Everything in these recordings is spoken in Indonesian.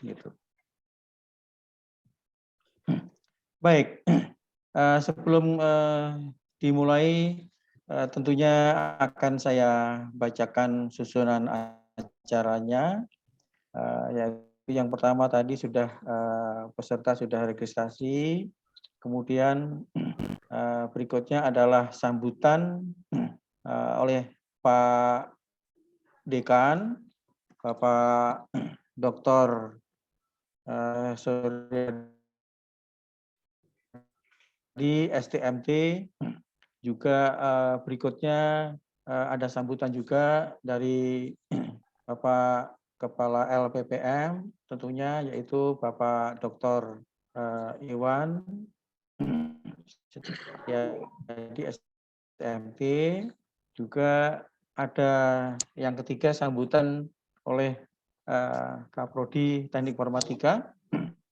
gitu. Baik, sebelum dimulai, tentunya akan saya bacakan susunan acaranya. Yaitu yang pertama tadi sudah peserta sudah registrasi, kemudian berikutnya adalah sambutan oleh Pak Dekan, Bapak Dr. Suryadi STMT, juga berikutnya ada sambutan juga dari Bapak Kepala LPPM tentunya, yaitu Bapak Dr. Iwan di STMT. Juga ada yang ketiga sambutan oleh Kaprodi Teknik Informatika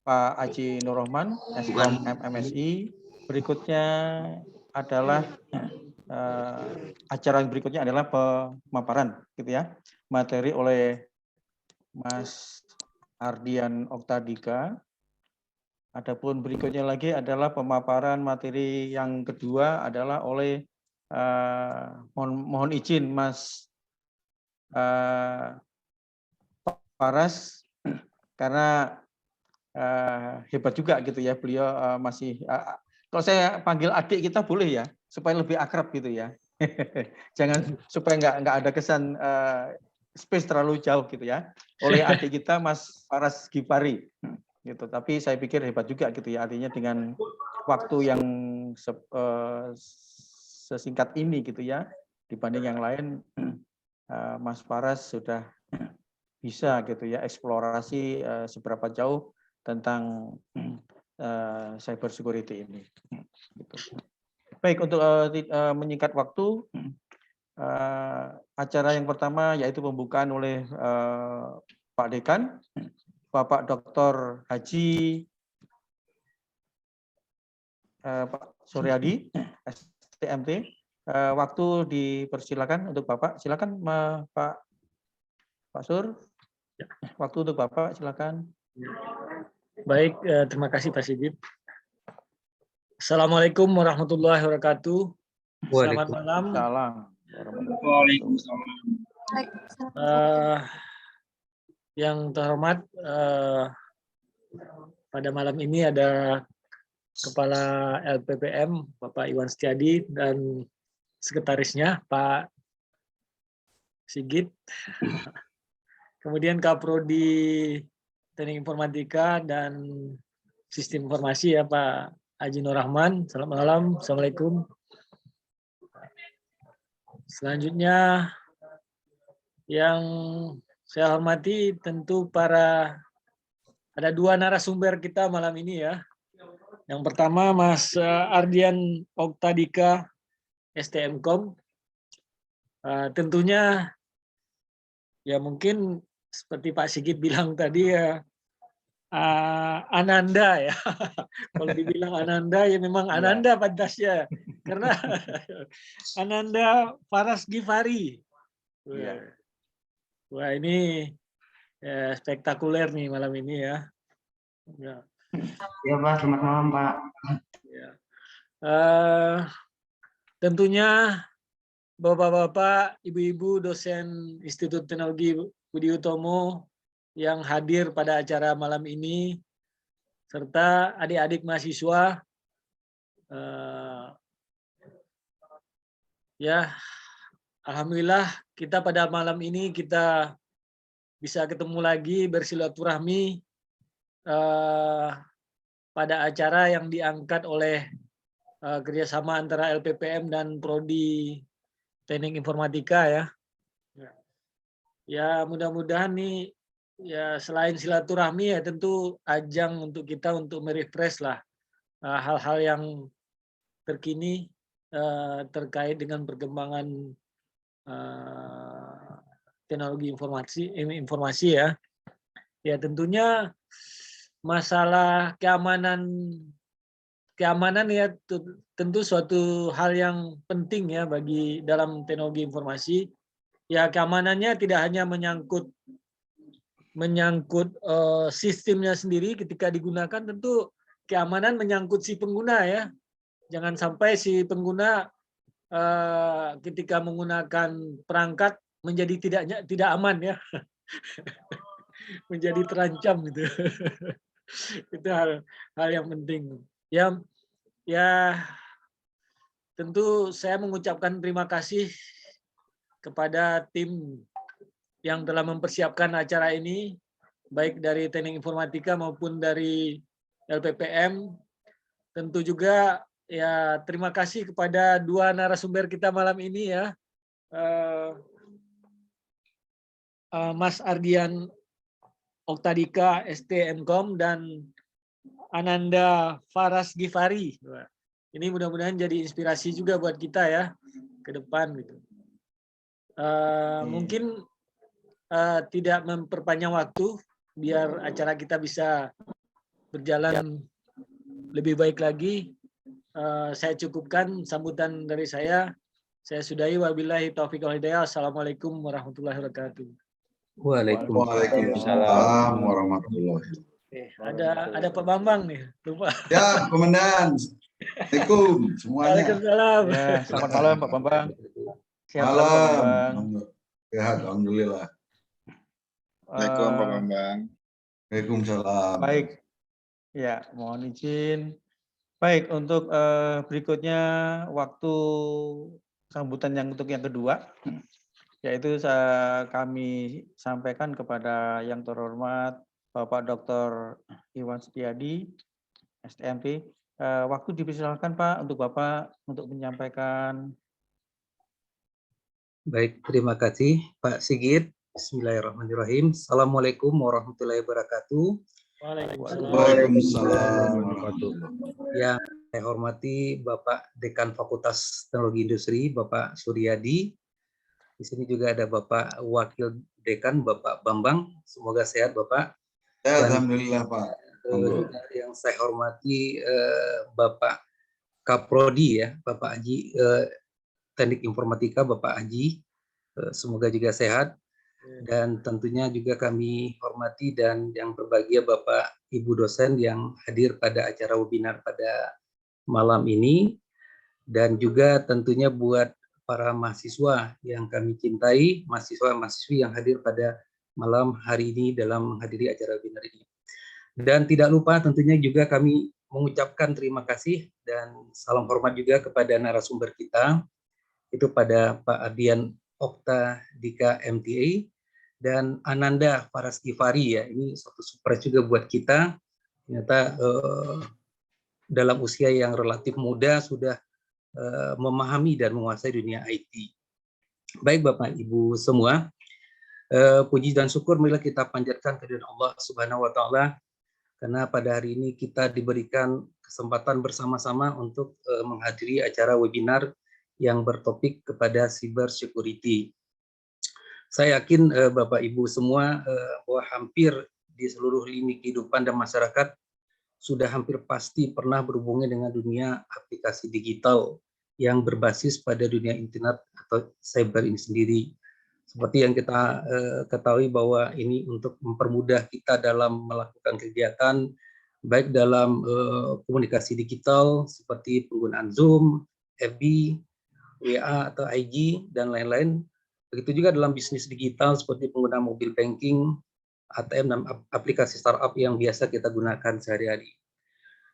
Pak Aji Nurrohman, Eskom MMSI. Berikutnya adalah acara berikutnya adalah pemaparan gitu ya, materi oleh Mas Ardian Oktadika. Adapun berikutnya lagi adalah pemaparan materi yang kedua adalah oleh mohon izin Mas Paras, karena hebat juga gitu ya, beliau masih kalau saya panggil adik kita boleh ya, supaya lebih akrab gitu ya. Jangan supaya nggak ada kesan space terlalu jauh gitu ya. Oleh adik kita Mas Paras Gifari gitu. Tapi saya pikir hebat juga gitu ya, artinya dengan waktu yang sesingkat ini gitu ya, dibanding yang lain, Mas Paras sudah bisa gitu ya eksplorasi seberapa jauh tentang cyber security ini. Gitu. Baik, untuk menyingkat waktu, acara yang pertama yaitu pembukaan oleh Pak Dekan, Bapak Dr. Haji Pak Suryadi, STMT. Waktu dipersilakan untuk Bapak. Silakan Pak Sur. Waktu untuk Bapak, silakan. Baik, terima kasih Pak Sigit. Assalamualaikum warahmatullahi wabarakatuh. Selamat malam. Waalaikumsalam. Yang terhormat, pada malam ini ada Kepala LPPM Bapak Iwan Setiadi dan sekretarisnya Pak Sigit. Kemudian Kaprodi Teknik Informatika dan Sistem Informasi ya Pak Aji Nurrohman. Selamat malam. Assalamualaikum. Selanjutnya yang saya hormati tentu ada dua narasumber kita malam ini ya. Yang pertama Mas Ardian Oktadika STMkom. Tentunya ya mungkin seperti Pak Sigit bilang tadi ya, Ananda ya. Kalau dibilang Ananda ya memang Ananda pantasnya. Karena Ananda Paras Gifari. Wah ini ya, spektakuler nih malam ini ya. Ya Pak, selamat malam Pak. Ya. Tentunya Bapak-bapak, Ibu-ibu dosen Institut Teknologi Budi Utomo yang hadir pada acara malam ini, serta adik-adik mahasiswa, ya alhamdulillah kita pada malam ini kita bisa ketemu lagi bersilaturahmi pada acara yang diangkat oleh kerjasama antara LPPM dan Prodi Teknik Informatika ya. Ya mudah-mudahan nih ya selain silaturahmi ya tentu ajang untuk kita untuk merefresh lah hal-hal yang terkini terkait dengan perkembangan teknologi informasi ya. Ya tentunya masalah keamanan ya tentu suatu hal yang penting ya bagi dalam teknologi informasi. Ya keamanannya tidak hanya menyangkut menyangkut sistemnya sendiri ketika digunakan, tentu keamanan menyangkut si pengguna ya. Jangan sampai si pengguna ketika menggunakan perangkat menjadi tidak aman ya, menjadi terancam gitu. Itu hal yang penting. Ya tentu saya mengucapkan terima kasih kepada tim yang telah mempersiapkan acara ini, baik dari Teknik Informatika maupun dari LPPM. Tentu juga ya terima kasih kepada dua narasumber kita malam ini ya, Mas Ardian Oktadika STMkom dan Ananda Faras Gifari. Ini mudah-mudahan jadi inspirasi juga buat kita ya ke depan gitu. Mungkin tidak memperpanjang waktu biar acara kita bisa berjalan lebih baik lagi. Saya cukupkan sambutan dari saya. Saya sudahi, wabillahi taufiq wal hidayah. Assalamualaikum warahmatullahi wabarakatuh. Waalaikumsalam warahmatullahi wabarakatuh. Ada Pak Bambang nih, lupa. Ya, Komandan. Assalamualaikum semuanya. Waalaikumsalam. Ya, selamat malam Pak Bambang. Sehat selalu, Pak Malam. Bambang. Sehat, alhamdulillah. Assalamualaikum Pak Bambang. Waalaikumsalam. Baik. Ya, mohon izin. Baik, untuk berikutnya waktu sambutan untuk yang kedua, yaitu kami sampaikan kepada yang terhormat Bapak Dr. Iwan Setiadi, STMP. Waktu dipersilakan Pak untuk Bapak untuk menyampaikan. Baik, terima kasih Pak Sigit. Bismillahirrahmanirrahim. Assalamualaikum warahmatullahi wabarakatuh. Waalaikumsalam. Yang saya hormati Bapak Dekan Fakultas Teknologi Industri, Bapak Suryadi. Di sini juga ada Bapak Wakil Dekan, Bapak Bambang. Semoga sehat Bapak. Ya, alhamdulillah Pak. Juga yang saya hormati Bapak Kaprodi ya, Bapak Haji Teknik Informatika, Bapak Haji. Semoga juga sehat. Dan tentunya juga kami hormati dan yang berbahagia Bapak Ibu dosen yang hadir pada acara webinar pada malam ini, dan juga tentunya buat para mahasiswa yang kami cintai, mahasiswa-mahasiswi yang hadir pada malam hari ini dalam menghadiri acara webinar ini. Dan tidak lupa tentunya juga kami mengucapkan terima kasih dan salam hormat juga kepada narasumber kita, itu pada Pak Ardian Oktadika MTA dan Ananda Faras Gifari ya. Ini suatu surprise juga buat kita. Ternyata dalam usia yang relatif muda sudah memahami dan menguasai dunia IT. Baik Bapak Ibu semua, puji dan syukur marilah kita panjatkan kehadirat Allah Subhanahu wa taala, karena pada hari ini kita diberikan kesempatan bersama-sama untuk menghadiri acara webinar yang bertopik kepada cyber security. Saya yakin Bapak Ibu semua bahwa hampir di seluruh lini kehidupan dan masyarakat sudah hampir pasti pernah berhubungan dengan dunia aplikasi digital yang berbasis pada dunia internet atau cyber ini sendiri. Seperti yang kita ketahui bahwa ini untuk mempermudah kita dalam melakukan kegiatan, baik dalam komunikasi digital seperti penggunaan Zoom, FB, WA atau IG, dan lain-lain. Begitu juga dalam bisnis digital seperti penggunaan mobile banking, ATM, dan aplikasi startup yang biasa kita gunakan sehari-hari.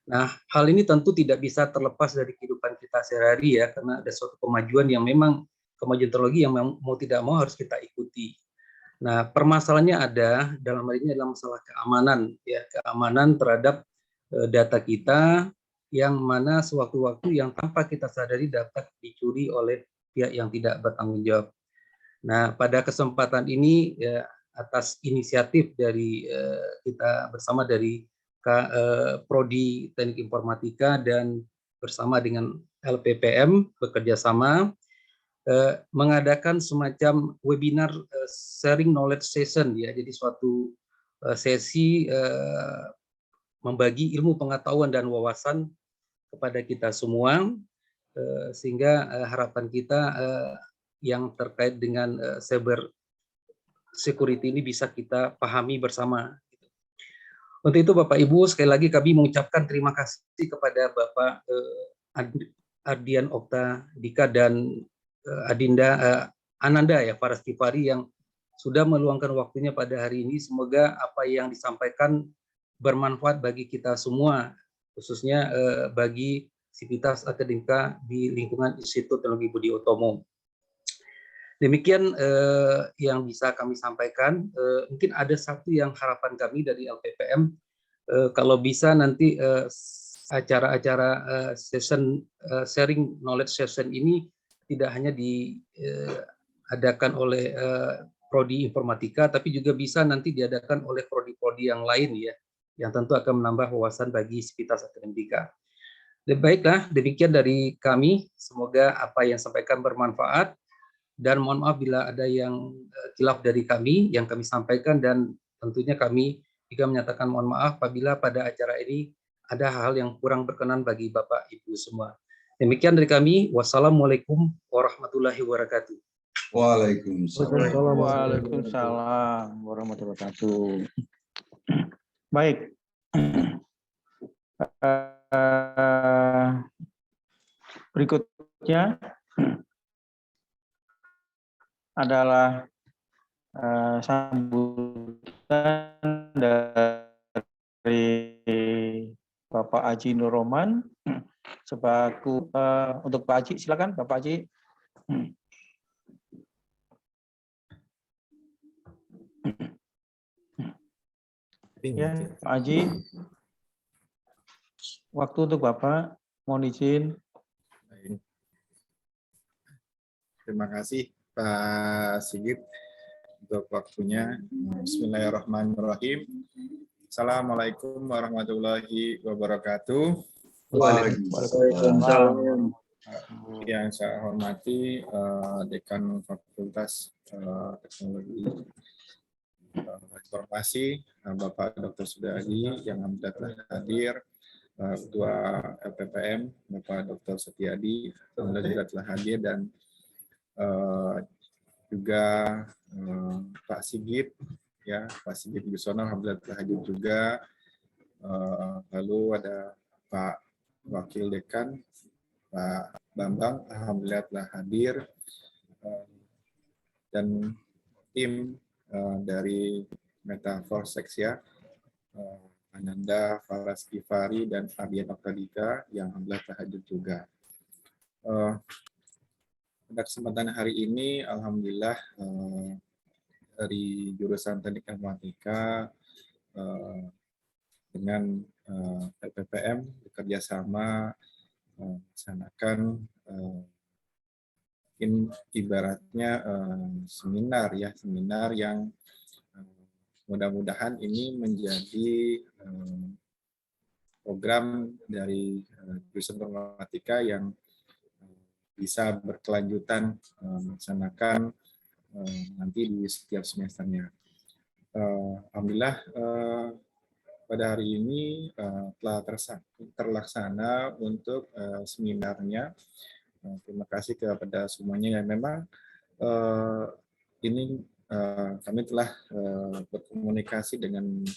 Nah, hal ini tentu tidak bisa terlepas dari kehidupan kita sehari-hari ya, karena ada suatu kemajuan yang memang kemajuan teknologi yang mau tidak mau harus kita ikuti. Nah, permasalahannya ada dalam hal ini adalah masalah keamanan ya, keamanan terhadap data kita yang mana sewaktu-waktu yang tanpa kita sadari dapat dicuri oleh pihak yang tidak bertanggung jawab. Nah, pada kesempatan ini ya, atas inisiatif dari kita bersama dari Prodi Teknik Informatika dan bersama dengan LPPM bekerja sama mengadakan semacam webinar sharing knowledge session ya. Jadi suatu sesi membagi ilmu pengetahuan dan wawasan kepada kita semua, sehingga harapan kita yang terkait dengan cyber security ini bisa kita pahami bersama. Untuk itu Bapak Ibu, sekali lagi kami mengucapkan terima kasih kepada Bapak Ardian Okta Dika dan Adinda Ananda ya, Faras Kifari yang sudah meluangkan waktunya pada hari ini. Semoga apa yang disampaikan bermanfaat bagi kita semua, khususnya bagi sivitas akademika di lingkungan Institut Teknologi Budi Utomo. Demikian yang bisa kami sampaikan. Mungkin ada satu yang harapan kami dari LPPM, kalau bisa nanti acara-acara session sharing knowledge session ini tidak hanya diadakan oleh prodi informatika, tapi juga bisa nanti diadakan oleh prodi-prodi yang lain ya, yang tentu akan menambah wawasan bagi sivitas akademika. Baiklah, demikian dari kami. Semoga apa yang sampaikan bermanfaat. Dan mohon maaf bila ada yang khilaf dari kami yang kami sampaikan, dan tentunya kami juga menyatakan mohon maaf apabila pada acara ini ada hal yang kurang berkenan bagi Bapak Ibu semua. Demikian dari kami. Wassalamualaikum warahmatullahi wabarakatuh. Waalaikumsalam. Waalaikumsalam warahmatullahi wabarakatuh. Baik. Berikutnya adalah sambutan dari Bapak Haji Nur Roman sebagai untuk Pak Haji, silakan Bapak Haji. Ya, Pak Haji, waktu untuk Bapak, mohon izin. Terima kasih Pak Sigit untuk waktunya. Bismillahirrahmanirrahim. Assalamualaikum warahmatullahi wabarakatuh. Waalaikumsalam. Yang saya hormati Dekan Fakultas Teknologi Informasi Bapak Dr. Sudadi yang telah hadir, Ketua LPPM Bapak Dr. Setiadi alhamdulillah telah hadir, dan juga Pak Sigit ya, Pak Sigit Bisono alhamdulillah telah hadir juga. Lalu ada Pak Wakil Dekan Pak Bambang alhamdulillah telah hadir, dan tim dari Metaforsex ya, Ananda, Faras Kifari, dan Ardian Okta Dika yang alhamdulillah telah hadir juga. Pada kesempatan hari ini, alhamdulillah dari jurusan Teknik Informatika dengan LPPM bekerja sama melaksanakan ibaratnya seminar ya, seminar yang mudah-mudahan ini menjadi program dari jurusan informatika yang bisa berkelanjutan melaksanakan nanti di setiap semesternya. Alhamdulillah pada hari ini telah terlaksana untuk seminarnya. Terima kasih kepada semuanya yang memang ini kami telah berkomunikasi dengan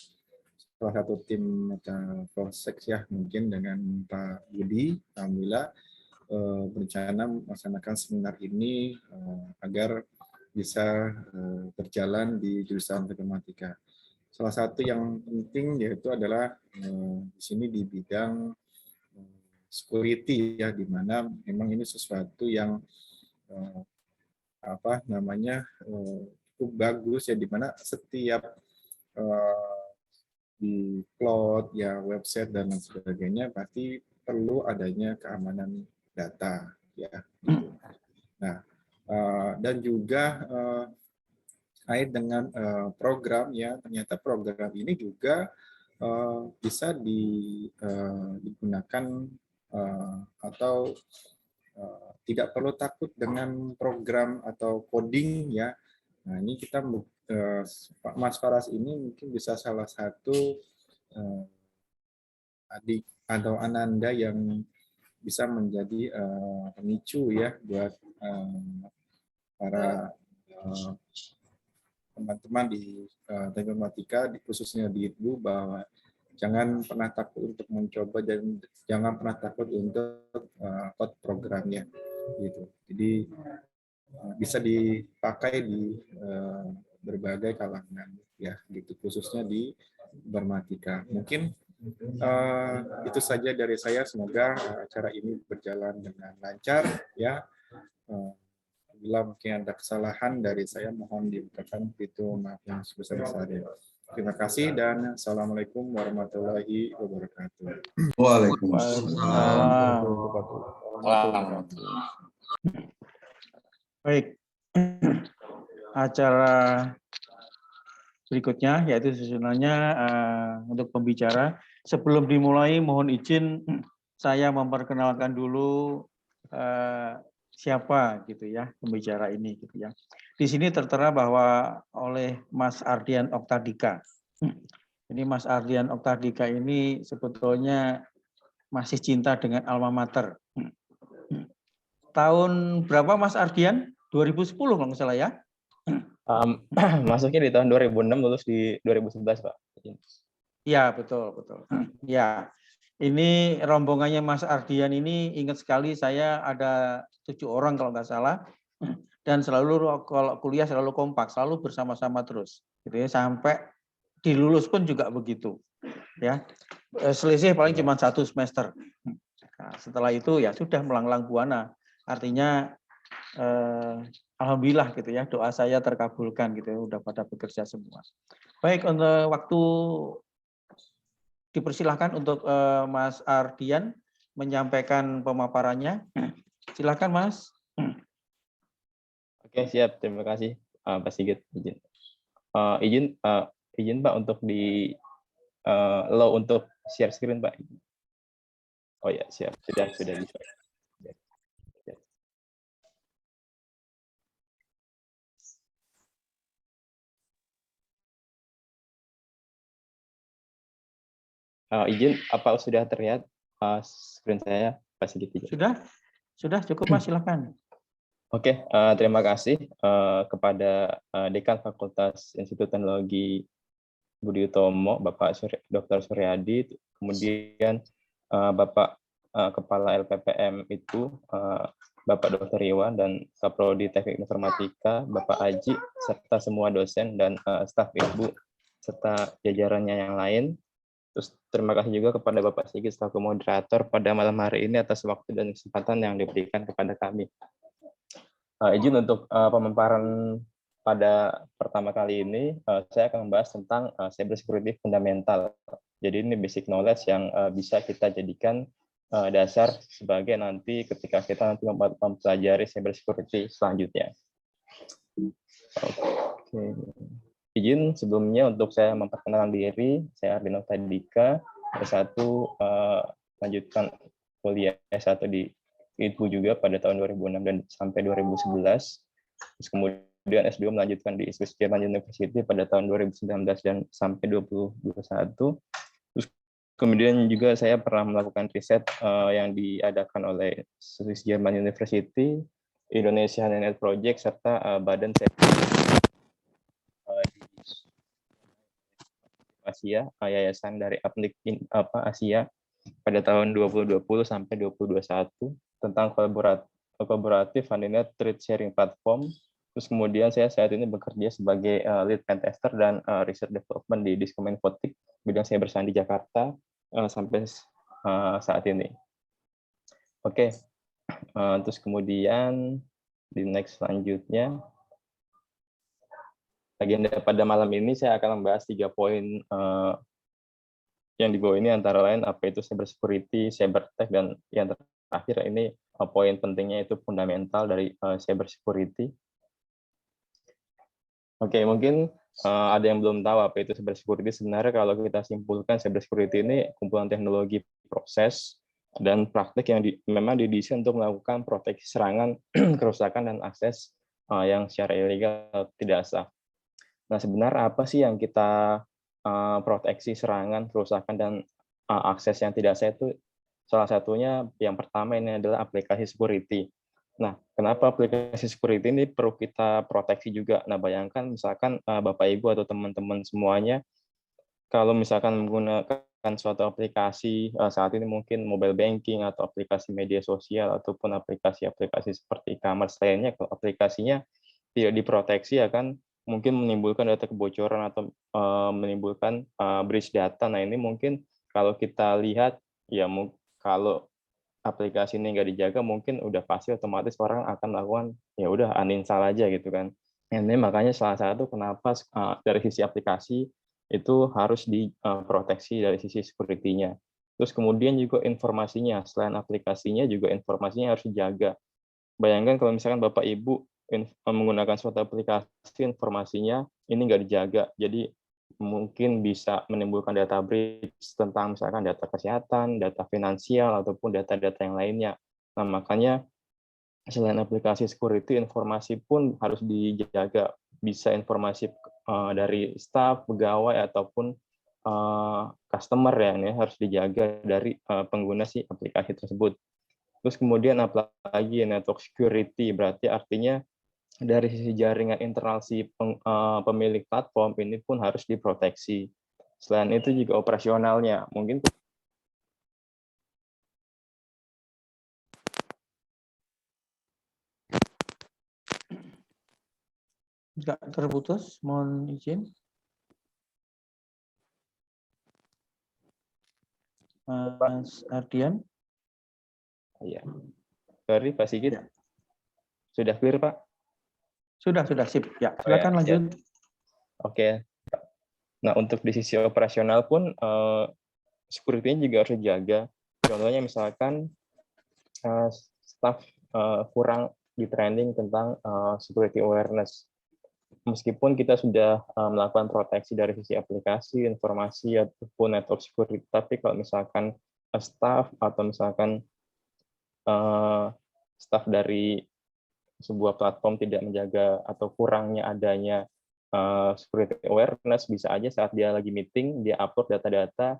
salah satu tim Metaforsex ya, mungkin dengan Pak Budi. Alhamdulillah berencana melaksanakan seminar ini agar bisa berjalan di jurusan informatika. Salah satu yang penting yaitu adalah di sini di bidang security ya, di mana memang ini sesuatu yang cukup bagus ya, di mana setiap di cloud ya, website dan lain sebagainya pasti perlu adanya keamanan data ya. Gitu. Nah, dan juga terkait dengan program ya, ternyata program ini juga bisa digunakan atau tidak perlu takut dengan program atau coding ya. Nah, ini kita Pak Mas Faras ini mungkin bisa salah satu adik atau Ananda yang bisa menjadi pemicu ya buat para teman-teman di teknik informatika, khususnya di ITBU, bahwa jangan pernah takut untuk mencoba dan jangan pernah takut untuk code programnya gitu. Jadi bisa dipakai di berbagai kalangan ya gitu, khususnya di informatika. Mungkin itu saja dari saya. Semoga acara ini berjalan dengan lancar ya. Bila mungkin ada kesalahan dari saya, mohon dibukakan pintu maaf yang sebesar-besarnya. Terima kasih dan assalamualaikum warahmatullahi wabarakatuh. Waalaikumsalam. Baik. Acara berikutnya yaitu susunannya untuk pembicara. Sebelum dimulai, mohon izin saya memperkenalkan dulu siapa gitu ya pembicara ini gitu ya. Di sini tertera bahwa oleh Mas Ardian Oktadika. Ini Mas Ardian Oktadika ini sebetulnya masih cinta dengan alma mater. Tahun berapa Mas Ardian? 2010 kalau nggak salah ya? Masuknya di tahun 2006, lulus di 2011, Pak. Iya, betul, betul. Ya, ini rombongannya Mas Ardian ini ingat sekali, saya ada 7 orang kalau nggak salah, dan selalu kalau kuliah selalu kompak, selalu bersama-sama terus, gitu ya, sampai dilulus pun juga begitu, ya. Selisih paling cuma 1 semester. Nah, setelah itu ya sudah melanglang buana, artinya alhamdulillah gitu ya, doa saya terkabulkan gitu ya, udah pada bekerja semua. Baik, untuk waktu dipersilahkan untuk Mas Ardian menyampaikan pemaparannya. Silakan Mas. Oke, siap. Terima kasih, Pak Sigit. Izin Pak untuk di allow untuk share screen, Pak. Oh ya, siap. Sudah bisa. Izin, apa sudah terlihat screen saya, Pak Sigit? Sudah cukup Mas, silakan. Oke, terima kasih kepada Dekan Fakultas Institut Teknologi Budi Utomo, Bapak Dr. Suryadi, kemudian Bapak Kepala LPPM itu Bapak Dr. Iwan, dan Kaprodi Teknik Informatika, Bapak Aji, serta semua dosen dan staf Ibu, serta jajarannya yang lain. Terus terima kasih juga kepada Bapak Sigit selaku moderator pada malam hari ini atas waktu dan kesempatan yang diberikan kepada kami. Izin untuk pemaparan pada pertama kali ini, saya akan membahas tentang cyber security fundamental. Jadi ini basic knowledge yang bisa kita jadikan dasar sebagai nanti ketika kita nanti mempelajari cyber security selanjutnya. Oke. Izin sebelumnya untuk saya memperkenalkan diri, saya Ardian Oktadika, S1 lanjutkan kuliah S1 di ITBU juga pada tahun 2006 dan sampai 2011. Terus kemudian S2 melanjutkan di Swiss German University pada tahun 2019 dan sampai 2021. Terus kemudian juga saya pernah melakukan riset yang diadakan oleh Swiss German University, Indonesia Net Project, serta Badan Asia, yayasan dari Aplik Asia pada tahun 2020 sampai 2021 tentang kolaboratif Fundinet Threat Sharing Platform. Terus kemudian saya saat ini bekerja sebagai lead pen tester dan research development di Diskom Infotik, bidang cyber sandi Jakarta sampai saat ini. Oke, terus kemudian di next selanjutnya. Agenda pada malam ini saya akan membahas 3 poin yang di bawah ini, antara lain apa itu cyber security, cyber tech, dan yang terakhir ini poin pentingnya itu fundamental dari cyber security. Oke, mungkin ada yang belum tahu apa itu cyber security. Sebenarnya kalau kita simpulkan, cyber security ini kumpulan teknologi, proses, dan praktik yang memang didesain untuk melakukan proteksi serangan, kerusakan, dan akses yang secara ilegal tidak sah. Nah, sebenarnya apa sih yang kita proteksi serangan, kerusakan, dan akses yang tidak sah itu? Salah satunya yang pertama ini adalah aplikasi security. Nah, kenapa aplikasi security ini perlu kita proteksi juga? Nah, bayangkan misalkan Bapak Ibu atau teman-teman semuanya, kalau misalkan menggunakan suatu aplikasi saat ini mungkin mobile banking atau aplikasi media sosial ataupun aplikasi-aplikasi seperti e-commerce lainnya, kalau aplikasinya tidak diproteksi akan mungkin menimbulkan data kebocoran atau menimbulkan breach data. Nah, ini mungkin kalau kita lihat ya kalau aplikasi ini nggak dijaga mungkin udah pasti otomatis orang akan melakukan ya udah uninstall aja gitu kan. Ini makanya salah satu kenapa dari sisi aplikasi itu harus diproteksi dari sisi security-nya. Terus kemudian juga informasinya, selain aplikasinya juga informasinya harus dijaga. Bayangkan kalau misalkan Bapak Ibu menggunakan suatu aplikasi, informasinya ini nggak dijaga, jadi mungkin bisa menimbulkan data breach tentang misalkan data kesehatan, data finansial, ataupun data-data yang lainnya. Nah, makanya selain aplikasi security, informasi pun harus dijaga. Bisa informasi dari staff, pegawai, ataupun customer ya, ini harus dijaga dari pengguna si aplikasi tersebut. Terus kemudian apalagi network security, berarti artinya dari sisi jaringan internal si pemilik platform ini pun harus diproteksi. Selain itu juga operasionalnya, mungkin Nggak terputus, mohon izin. Mas Ardian. ya. Sorry, Pak Sigit. Ya. Sudah clear, Pak? Sudah sip. Ya, silakan lanjut. Oke. Nah, untuk di sisi operasional pun security-nya juga harus dijaga. Contohnya misalkan staff kurang di training tentang security awareness. Meskipun kita sudah melakukan proteksi dari sisi aplikasi, informasi, ataupun network security, tapi kalau misalkan staff atau misalkan staff dari sebuah platform tidak menjaga atau kurangnya adanya security awareness, bisa aja saat dia lagi meeting, dia upload data-data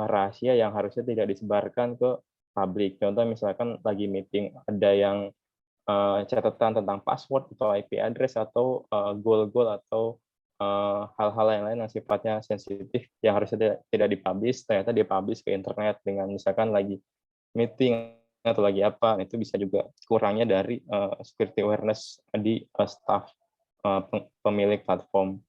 rahasia yang harusnya tidak disebarkan ke publik. Contoh misalkan lagi meeting, ada yang catatan tentang password atau IP address atau goal-goal atau hal-hal yang lain yang sifatnya sensitif yang harusnya tidak dipublish, ternyata dipublish ke internet dengan misalkan lagi meeting atau lagi apa, itu bisa juga kurangnya dari security awareness di staff pemilik platform.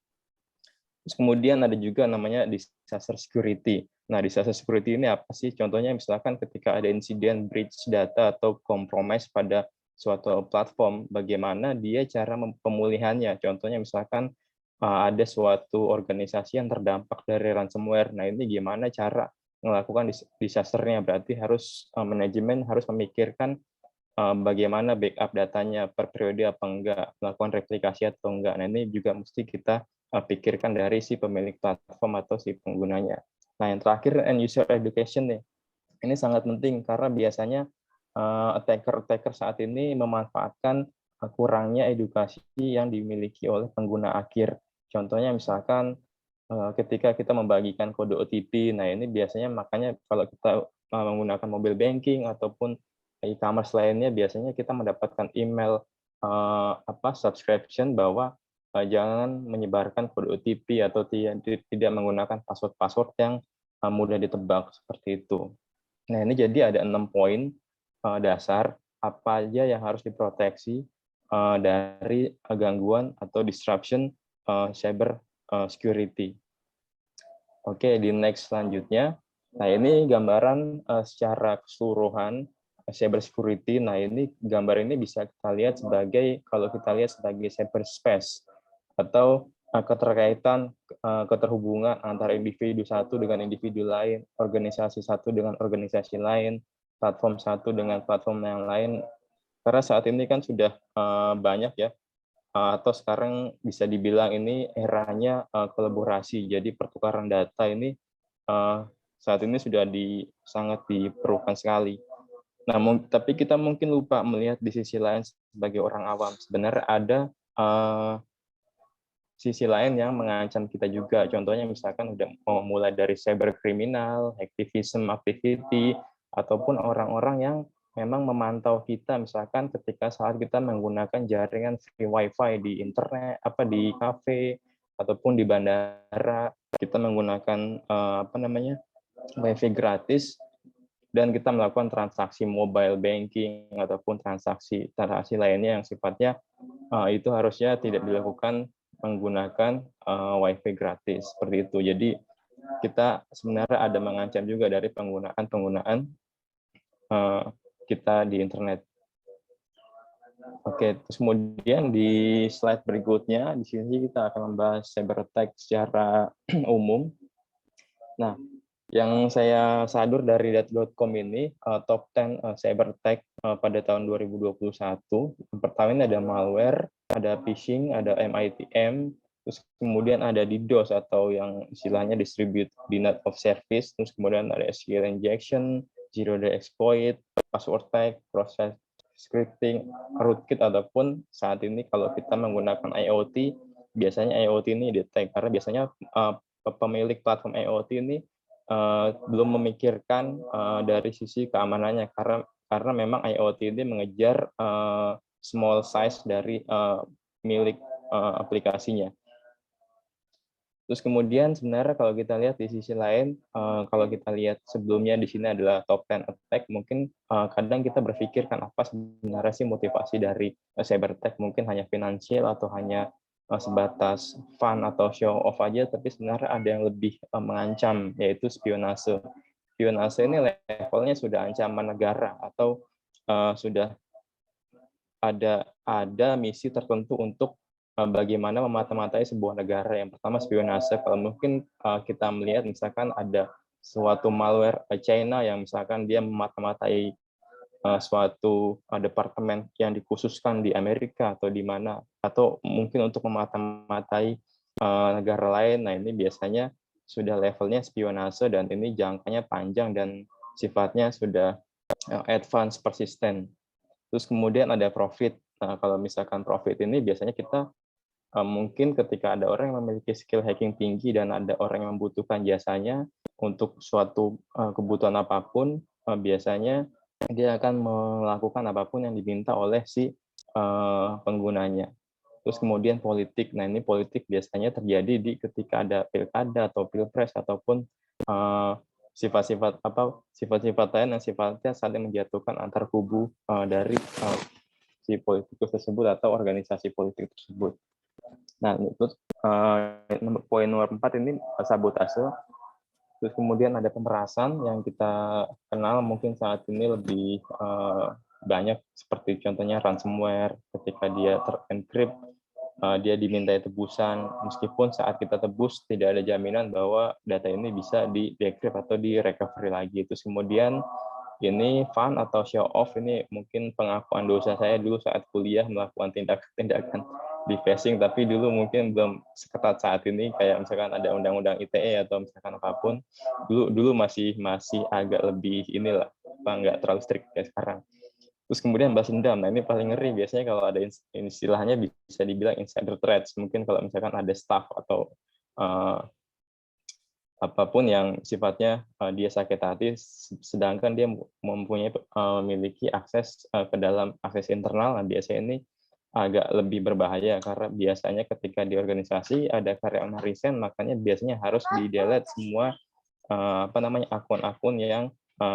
Terus kemudian ada juga namanya disaster security. Nah, disaster security ini apa sih? Contohnya misalkan ketika ada insiden breach data atau compromise pada suatu platform, bagaimana dia cara pemulihannya. Contohnya misalkan ada suatu organisasi yang terdampak dari ransomware. Nah, ini gimana cara melakukan disasternya? Berarti harus manajemen harus memikirkan bagaimana backup datanya per periode apa enggak, melakukan replikasi atau enggak. Nah, ini juga mesti kita pikirkan dari si pemilik platform atau si penggunanya. Nah, yang terakhir end user education nih. Ini sangat penting karena biasanya attacker saat ini memanfaatkan kurangnya edukasi yang dimiliki oleh pengguna akhir. Contohnya misalkan ketika kita membagikan kode OTP, nah ini biasanya makanya kalau kita menggunakan mobile banking ataupun e-commerce lainnya, biasanya kita mendapatkan email subscription bahwa jangan menyebarkan kode OTP atau tidak menggunakan password yang mudah ditebak seperti itu. Nah, ini jadi ada 6 poin dasar apa aja yang harus diproteksi dari gangguan atau disruption cyber security. Oke, di next selanjutnya. Nah, ini gambaran secara keseluruhan cyber security. Nah, ini gambar ini bisa kita lihat sebagai, kalau kita lihat sebagai cyberspace atau keterkaitan, keterhubungan antara individu satu dengan individu lain, organisasi satu dengan organisasi lain, platform satu dengan platform yang lain. Karena saat ini kan sudah banyak ya, atau sekarang bisa dibilang ini eranya kolaborasi. Jadi pertukaran data ini saat ini sudah sangat diperlukan sekali. Nah, tapi kita mungkin lupa melihat di sisi lain sebagai orang awam. Sebenarnya ada sisi lain yang mengancam kita juga. Contohnya misalkan udah mau mulai dari cyber kriminal, activism activity, ataupun orang-orang yang memang memantau kita, misalkan ketika saat kita menggunakan jaringan free wifi di internet, di kafe ataupun di bandara, kita menggunakan wifi gratis, dan kita melakukan transaksi mobile banking ataupun transaksi lainnya yang sifatnya itu harusnya tidak dilakukan menggunakan wifi gratis seperti itu. Jadi kita sebenarnya ada mengancam juga dari penggunaan kita di internet. Oke, terus kemudian di slide berikutnya di sini kita akan membahas cyber attack secara umum. Nah, yang saya sadur dari data.com ini top 10 cyber attack pada tahun 2021. Yang pertama ini ada malware, ada phishing, ada MITM, terus kemudian ada DDoS atau yang istilahnya distribute denial of service, terus kemudian ada SQL injection, zero day exploit, password tag, process scripting, rootkit, ataupun saat ini kalau kita menggunakan IoT, biasanya IoT ini detect karena biasanya pemilik platform IoT ini belum memikirkan dari sisi keamanannya karena memang IoT ini mengejar small size dari milik aplikasinya. Terus kemudian sebenarnya kalau kita lihat di sisi lain, kalau kita lihat sebelumnya di sini adalah top 10 attack, mungkin kadang kita berpikir kan apa sebenarnya sih motivasi dari cyber attack, mungkin hanya finansial atau hanya sebatas fun atau show off aja, tapi sebenarnya ada yang lebih mengancam, yaitu spionase. Spionase ini levelnya sudah ancaman negara atau sudah ada misi tertentu untuk bagaimana memata-matai sebuah negara. Yang pertama spionase. Kalau mungkin kita melihat misalkan ada suatu malware China yang misalkan dia memata-matai suatu departemen yang dikhususkan di Amerika atau di mana, atau mungkin untuk memata-matai negara lain. Nah, ini biasanya sudah levelnya spionase dan ini jangkanya panjang dan sifatnya sudah advance persisten. Terus kemudian ada profit. Nah, kalau misalkan profit ini biasanya kita mungkin ketika ada orang yang memiliki skill hacking tinggi dan ada orang yang membutuhkan jasanya untuk suatu kebutuhan apapun, biasanya dia akan melakukan apapun yang diminta oleh si penggunanya. Terus kemudian politik. Nah, ini politik biasanya terjadi ketika ada pilkada atau pilpres ataupun sifat-sifat lain yang sifatnya saling menjatuhkan antar kubu dari si politikus tersebut atau organisasi politik tersebut. Nah, itu poin nomor 4 ini sabotase. Terus kemudian ada pemerasan yang kita kenal mungkin saat ini lebih banyak, seperti contohnya ransomware. Ketika dia terencrypt, dia dimintai tebusan, meskipun saat kita tebus tidak ada jaminan bahwa data ini bisa di-decrypt atau di-recovery lagi. Terus kemudian ini fun atau show off, ini mungkin pengakuan dosa saya dulu saat kuliah melakukan tindakan di phishing, tapi dulu mungkin belum seketat saat ini, kayak misalkan ada undang-undang ITE atau misalkan apapun, dulu masih agak lebih nggak terlalu strict kayak sekarang. Terus kemudian balas dendam. Nah, ini paling ngeri biasanya kalau ada istilahnya bisa dibilang insider threats, mungkin kalau misalkan ada staff atau apapun yang sifatnya dia sakit hati, sedangkan dia memiliki akses ke dalam akses internal. Nah, biasanya ini agak lebih berbahaya karena biasanya ketika di organisasi ada karyawan resign, makanya biasanya harus di-delete semua akun-akun yang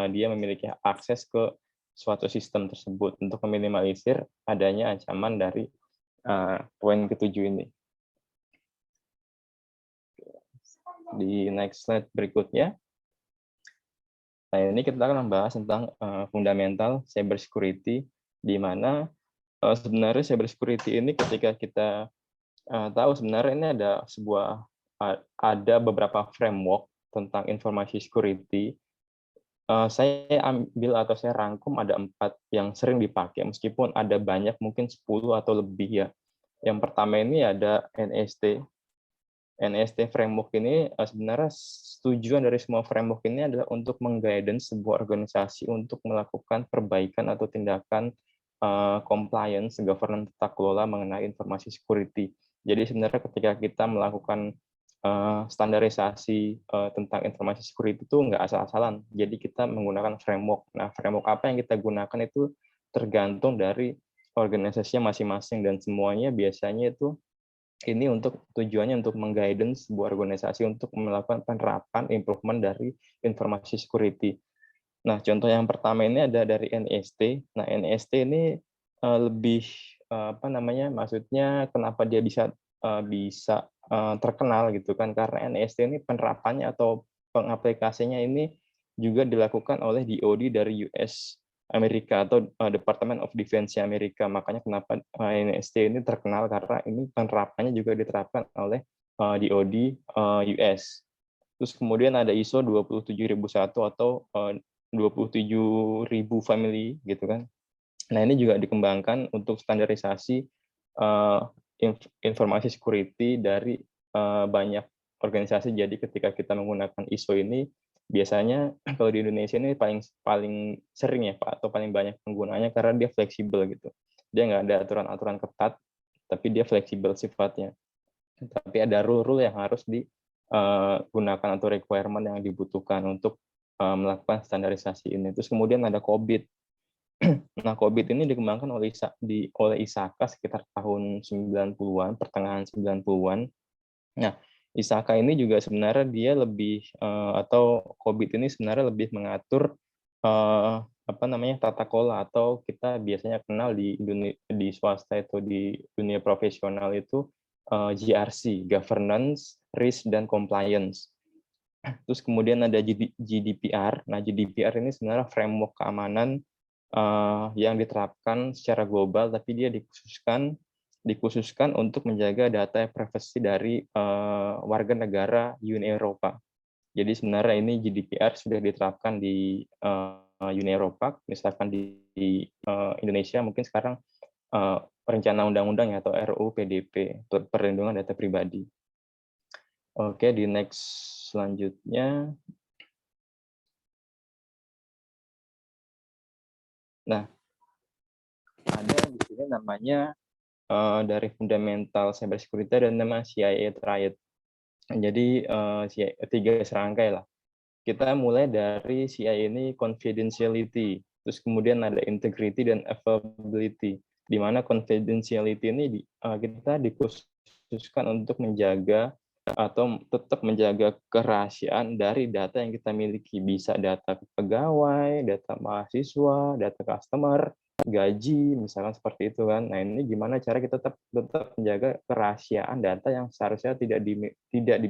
dia memiliki akses ke suatu sistem tersebut untuk meminimalisir adanya ancaman dari poin ke-7 ini. Di next slide berikutnya. Nah, ini kita akan membahas tentang fundamental cyber security, di mana sebenarnya cyber security ini ketika kita tahu sebenarnya ini ada beberapa framework tentang informasi security. Saya ambil atau saya rangkum ada 4 yang sering dipakai, meskipun ada banyak, mungkin 10 atau lebih ya. Yang pertama ini ada NST. NST framework ini sebenarnya tujuan dari semua framework ini adalah untuk mengguidance sebuah organisasi untuk melakukan perbaikan atau tindakan compliance, governance, tata kelola mengenai informasi security. Jadi sebenarnya ketika kita melakukan standarisasi tentang informasi security itu nggak asal-asalan. Jadi kita menggunakan framework. Nah, framework apa yang kita gunakan itu tergantung dari organisasinya masing-masing, dan semuanya biasanya itu ini untuk tujuannya untuk mengguidance sebuah organisasi untuk melakukan penerapan improvement dari informasi security. Nah, contoh yang pertama ini ada dari NIST. Nah, NIST ini lebih maksudnya kenapa dia bisa terkenal gitu kan, karena NIST ini penerapannya atau pengaplikasinya ini juga dilakukan oleh DoD dari US Amerika atau Department of Defense Amerika. Makanya kenapa NIST ini terkenal, karena ini penerapannya juga diterapkan oleh DoD US. Terus kemudian ada ISO 27001 atau 27.000 family gitu kan. Nah, ini juga dikembangkan untuk standarisasi informasi security dari banyak organisasi. Jadi ketika kita menggunakan ISO ini, biasanya kalau di Indonesia ini paling sering ya Pak, atau paling banyak penggunanya karena dia fleksibel gitu. Dia nggak ada aturan-aturan ketat, tapi dia fleksibel sifatnya. Tapi ada rule-rule yang harus digunakan atau requirement yang dibutuhkan untuk melakukan standarisasi ini. Terus kemudian ada COBIT. Nah, COBIT ini dikembangkan oleh ISAKA sekitar tahun 90-an, pertengahan 90-an. Nah, ISAKA ini juga sebenarnya dia lebih atau COBIT ini sebenarnya lebih mengatur tata kelola, atau kita biasanya kenal di swasta itu di dunia profesional itu GRC, Governance, Risk, dan Compliance. Terus kemudian ada GDPR. Nah, GDPR ini sebenarnya framework keamanan yang diterapkan secara global, tapi dia dikhususkan untuk menjaga data privasi dari warga negara Uni Eropa. Jadi sebenarnya ini GDPR sudah diterapkan di Uni Eropa, misalkan di Indonesia mungkin sekarang rencana undang-undang atau RUU PDP, perlindungan data pribadi. Oke, di next selanjutnya. Nah, ada di sini namanya dari fundamental cybersecurity dan nama CIA Triad. Jadi 3 serangkai lah. Kita mulai dari CIA ini confidentiality, terus kemudian ada integrity dan availability. Di mana confidentiality ini kita dikhususkan untuk menjaga atau tetap menjaga kerahasiaan dari data yang kita miliki. Bisa data pegawai, data mahasiswa, data customer, gaji, misalkan seperti itu kan. Nah, ini gimana cara kita tetap menjaga kerahasiaan data yang seharusnya tidak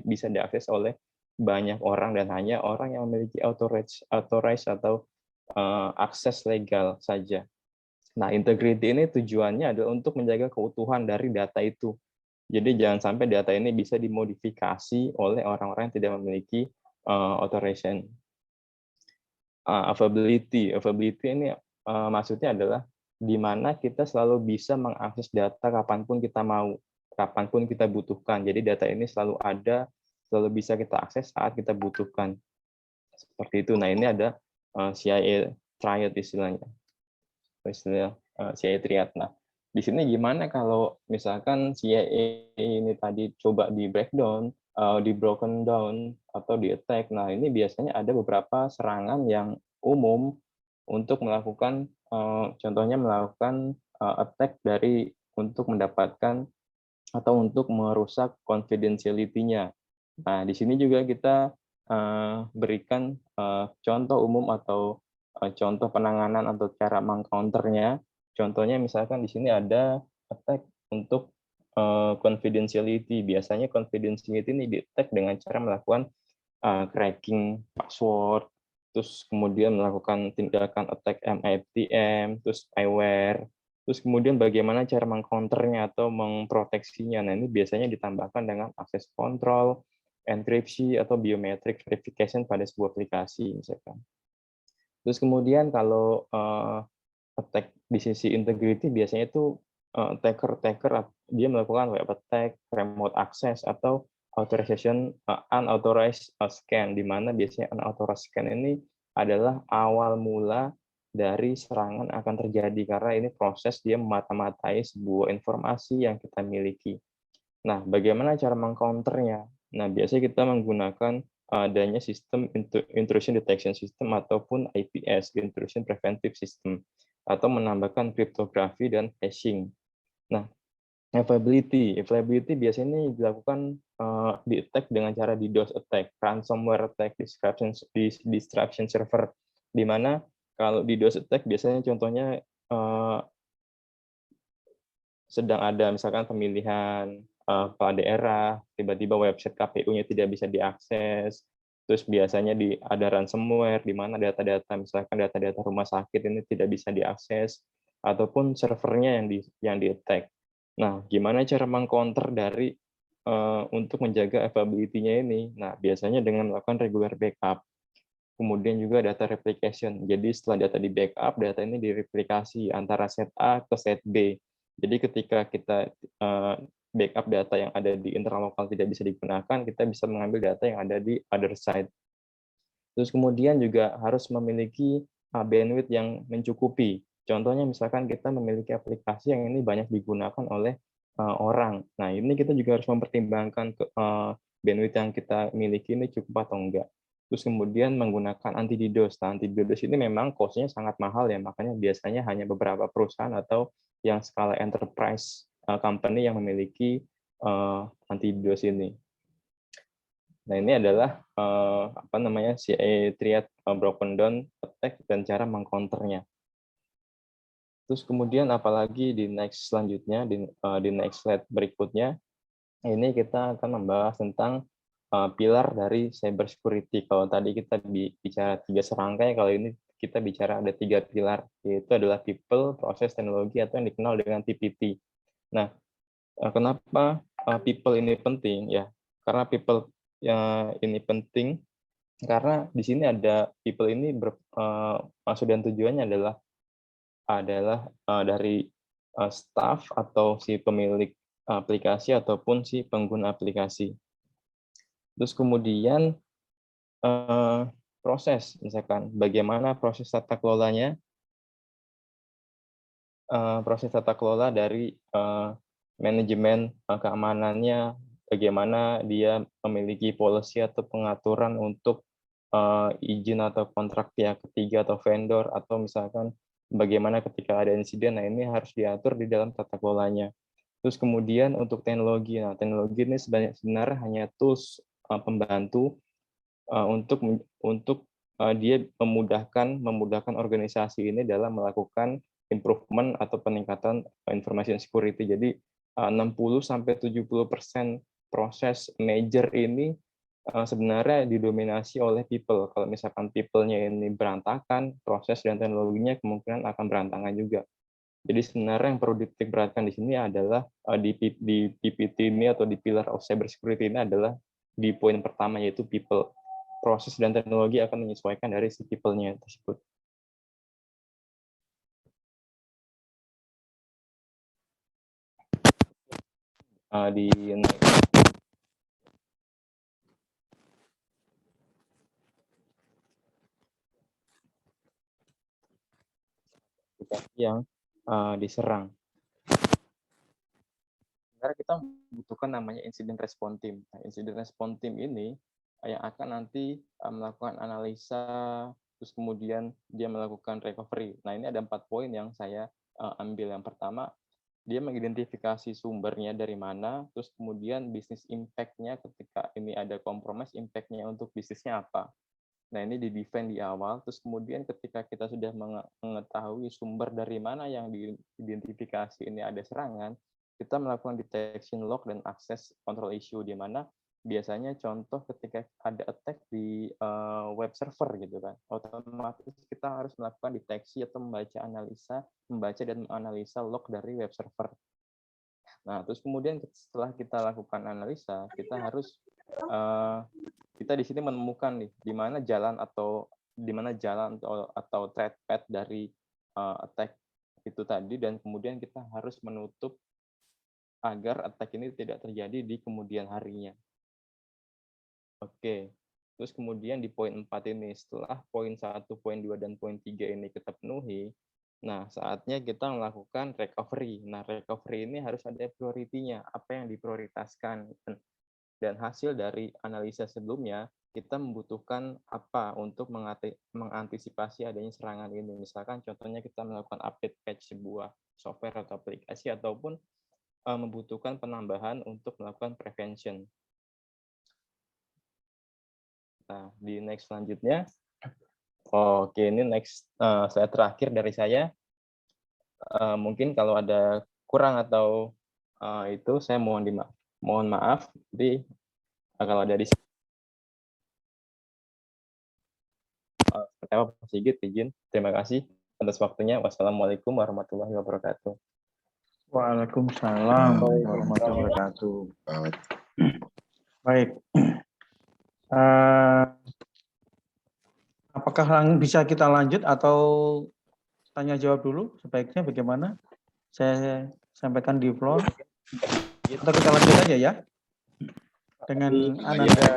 bisa diakses oleh banyak orang dan hanya orang yang memiliki authorized atau akses legal saja. Nah, integrity ini tujuannya adalah untuk menjaga keutuhan dari data itu. Jadi jangan sampai data ini bisa dimodifikasi oleh orang-orang yang tidak memiliki authorization. Availability ini maksudnya adalah di mana kita selalu bisa mengakses data kapanpun kita mau, kapanpun kita butuhkan. Jadi data ini selalu ada, selalu bisa kita akses saat kita butuhkan. Seperti itu. Nah, ini ada CIA Triad istilahnya. CIA Triad. Nah, di sini gimana kalau misalkan CIA ini tadi coba di breakdown, di broken down atau di attack. Nah, ini biasanya ada beberapa serangan yang umum untuk melakukan contohnya melakukan attack untuk mendapatkan atau untuk merusak confidentiality-nya. Nah, di sini juga kita berikan contoh umum atau contoh penanganan atau cara mengcounternya. Contohnya misalkan di sini ada attack untuk confidentiality. Biasanya confidentiality ini di-attack dengan cara melakukan cracking password, terus kemudian melakukan tindakan attack MITM, terus spyware, terus kemudian bagaimana cara mengcounternya atau memproteksinya. Nah, ini biasanya ditambahkan dengan access control, enkripsi, atau biometric verification pada sebuah aplikasi misalkan. Terus kemudian kalau attack di sisi integrity biasanya itu attacker dia melakukan web attack, remote access, atau authorization unauthorized scan, di mana biasanya unauthorized scan ini adalah awal mula dari serangan akan terjadi karena ini proses dia memata-matai sebuah informasi yang kita miliki. Nah, bagaimana cara mengcounternya? Nah, biasanya kita menggunakan adanya sistem intrusion detection system ataupun IPS, intrusion preventive system, atau menambahkan kriptografi dan hashing. Nah, availability biasanya ini dilakukan di-attack dengan cara DDoS attack, ransomware attack, disruption server, di mana kalau DDoS attack biasanya contohnya sedang ada misalkan pemilihan kepala daerah, tiba-tiba website KPU-nya tidak bisa diakses, terus biasanya ada ransomware di mana data-data misalkan data-data rumah sakit ini tidak bisa diakses, ataupun servernya yang di-attack. Nah, gimana cara mengcounter dari untuk menjaga availability-nya ini? Nah, biasanya dengan melakukan regular backup. Kemudian juga data replication. Jadi setelah data di backup, data ini direplikasi antara set A ke set B. Jadi ketika kita backup data yang ada di internal lokal tidak bisa digunakan, kita bisa mengambil data yang ada di other side. Terus kemudian juga harus memiliki bandwidth yang mencukupi. Contohnya misalkan kita memiliki aplikasi yang ini banyak digunakan oleh orang. Nah, ini kita juga harus mempertimbangkan bandwidth yang kita miliki ini cukup atau enggak. Terus kemudian menggunakan anti DDoS. Nah, anti DDoS ini memang cost-nya sangat mahal ya, makanya biasanya hanya beberapa perusahaan atau yang skala enterprise company yang memiliki anti DDoS ini. Nah, ini adalah CA triad broken down attack dan cara mengcounternya. Terus kemudian apalagi di next selanjutnya, di next slide berikutnya, ini kita akan membahas tentang pilar dari cyber security. Kalau tadi kita bicara 3 serangkai, kalau ini kita bicara ada 3 pilar, yaitu adalah people, proses, teknologi, atau yang dikenal dengan PPT. Nah, kenapa people ini penting? Ya, karena people ini penting karena di sini ada people ini maksud dan tujuannya adalah dari staff atau si pemilik aplikasi ataupun si pengguna aplikasi. Terus kemudian proses, misalkan bagaimana proses tata kelolanya, proses tata kelola dari manajemen keamanannya, bagaimana dia memiliki policy atau pengaturan untuk izin atau kontrak pihak ketiga atau vendor, atau misalkan bagaimana ketika ada insiden, nah ini harus diatur di dalam tata kelolanya. Terus kemudian untuk teknologi, nah teknologi ini sebenarnya hanya tools pembantu untuk dia memudahkan organisasi ini dalam melakukan improvement atau peningkatan information security. Jadi 60-70% proses major ini sebenarnya didominasi oleh people. Kalau misalkan people-nya ini berantakan, proses dan teknologinya kemungkinan akan berantakan juga. Jadi sebenarnya yang perlu diperhatikan di sini adalah di PPT ini atau di pillar of cyber security ini adalah di poin pertama, yaitu people. Proses dan teknologi akan menyesuaikan dari si people-nya tersebut. Di aplikasi yang diserang. Sebenarnya kita membutuhkan namanya incident response team. Nah, incident response team ini yang akan nanti melakukan analisa, terus kemudian dia melakukan recovery. Nah, ini ada 4 poin yang saya ambil. Yang pertama, dia mengidentifikasi sumbernya dari mana, terus kemudian bisnis impact-nya ketika ini ada compromise, impact-nya untuk bisnisnya apa. Nah, ini di-define di awal, terus kemudian ketika kita sudah mengetahui sumber dari mana yang diidentifikasi ini ada serangan, kita melakukan detection log dan access control issue, di mana biasanya contoh ketika ada attack di web server gitu kan, otomatis kita harus melakukan deteksi atau membaca dan menganalisa log dari web server. Nah, terus kemudian setelah kita lakukan analisa, kita di sini menemukan nih di mana jalan atau threat path dari attack itu tadi, dan kemudian kita harus menutup agar attack ini tidak terjadi di kemudian harinya. Oke. Terus kemudian di poin 4 ini, setelah poin 1, poin 2, dan poin 3 ini kita penuhi, nah saatnya kita melakukan recovery. Nah, recovery ini harus ada priority-nya, apa yang diprioritaskan. Dan hasil dari analisa sebelumnya, kita membutuhkan apa untuk mengantisipasi adanya serangan ini. Misalkan contohnya kita melakukan update patch sebuah software atau aplikasi, ataupun membutuhkan penambahan untuk melakukan prevention. Nah, di next selanjutnya. Oke, ini next slide terakhir dari saya. Mungkin kalau ada kurang atau itu saya mohon maaf. Jadi kalau ada di pertama Pak Sigit izin. Terima kasih atas waktunya. Wassalamualaikum warahmatullahi wabarakatuh. Waalaikumsalam warahmatullahi wabarakatuh. Baik. Apakah bisa kita lanjut atau tanya jawab dulu? Sebaiknya bagaimana? Saya sampaikan di floor. Atau kita lanjut aja ya? Dengan Ananda.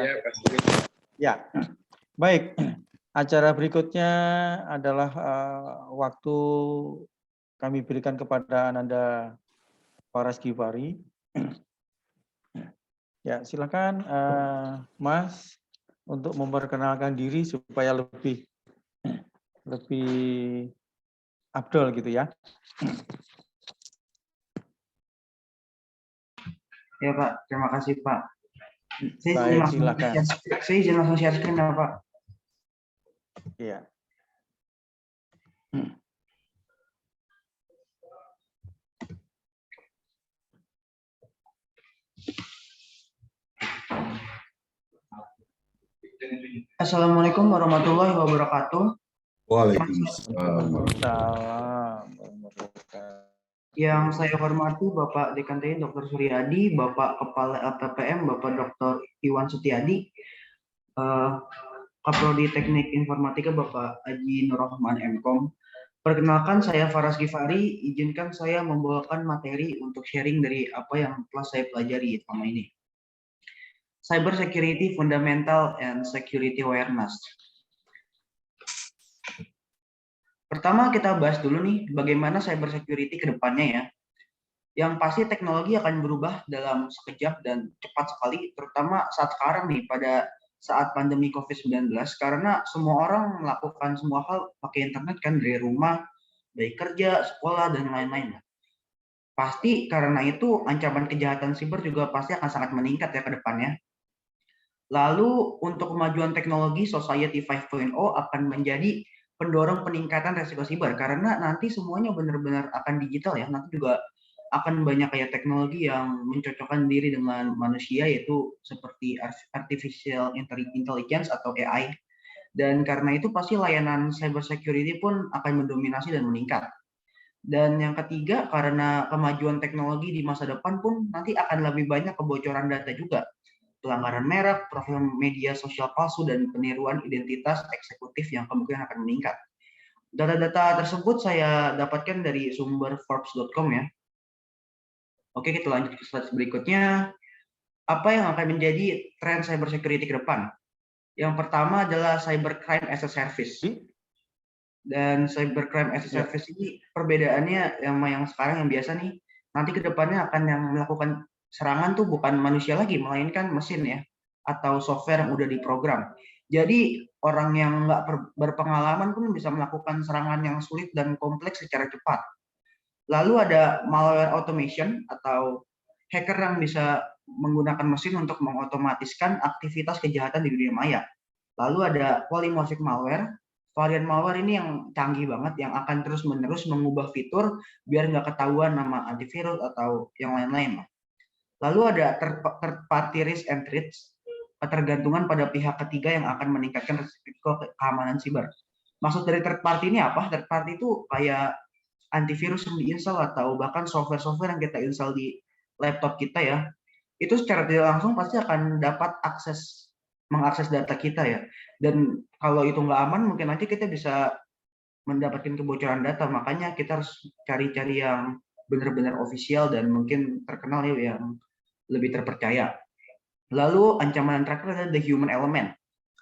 Ya, baik. Acara berikutnya adalah waktu kami berikan kepada Ananda Faras Ghifari. Ya, silakan Mas untuk memperkenalkan diri supaya lebih afdol gitu ya. Ya Pak, terima kasih Pak. Baik, silakan. Saya izin langsung share screen ya Pak. Iya. Assalamualaikum warahmatullahi wabarakatuh. Waalaikumsalam. Yang saya hormati Bapak Dekan TI Dr. Suryadi, Bapak Kepala LPPM, Bapak Dr. Iwan Setiadi, Kaprodi Teknik Informatika Bapak Haji Nur Rahman MKom. Perkenalkan, saya Faras Ghifari. Izinkan saya membawakan materi untuk sharing dari apa yang telah saya pelajari selama ini. Cyber Security Fundamental and Security Awareness. Pertama kita bahas dulu nih bagaimana cyber security ke depannya ya. Yang pasti teknologi akan berubah dalam sekejap dan cepat sekali, terutama saat sekarang nih pada saat pandemi COVID-19, karena semua orang melakukan semua hal pakai internet kan, dari rumah, dari kerja, sekolah, dan lain-lain. Pasti karena itu ancaman kejahatan siber juga pasti akan sangat meningkat ya ke depannya. Lalu untuk kemajuan teknologi Society 5.0 akan menjadi pendorong peningkatan resiko siber, karena nanti semuanya benar-benar akan digital ya. Nanti juga akan banyak kayak teknologi yang mencocokkan diri dengan manusia, yaitu seperti artificial intelligence atau AI. Dan karena itu pasti layanan cyber security pun akan mendominasi dan meningkat. Dan yang ketiga, karena kemajuan teknologi di masa depan pun nanti akan lebih banyak kebocoran data juga. Pelanggaran merek, profil media sosial palsu, dan peniruan identitas eksekutif yang kemungkinan akan meningkat. Data-data tersebut saya dapatkan dari sumber Forbes.com ya. Oke, kita lanjut ke slide berikutnya. Apa yang akan menjadi tren cyber security ke depan? Yang pertama adalah cybercrime as a service. Dan cybercrime as a service ini perbedaannya yang sekarang yang biasa nih, nanti ke depannya akan yang melakukan serangan tuh bukan manusia lagi, melainkan mesin ya, atau software yang udah diprogram. Jadi orang yang nggak berpengalaman pun bisa melakukan serangan yang sulit dan kompleks secara cepat. Lalu ada malware automation atau hacker yang bisa menggunakan mesin untuk mengotomatiskan aktivitas kejahatan di dunia maya. Lalu ada polymorphic malware. Varian malware ini yang canggih banget, yang akan terus-menerus mengubah fitur biar nggak ketahuan nama antivirus atau yang lain-lain. Lalu ada third party risk and threats, ketergantungan pada pihak ketiga yang akan meningkatkan risiko keamanan siber. Maksud dari third party ini apa? Third party itu kayak antivirus yang diinstal atau bahkan software-software yang kita install di laptop kita ya. Itu secara tidak langsung pasti akan dapat mengakses data kita ya. Dan kalau itu nggak aman, mungkin nanti kita bisa mendapatkan kebocoran data. Makanya kita harus cari-cari yang benar-benar official dan mungkin terkenal ya, yang lebih terpercaya. Lalu ancaman terakhir adalah the human element.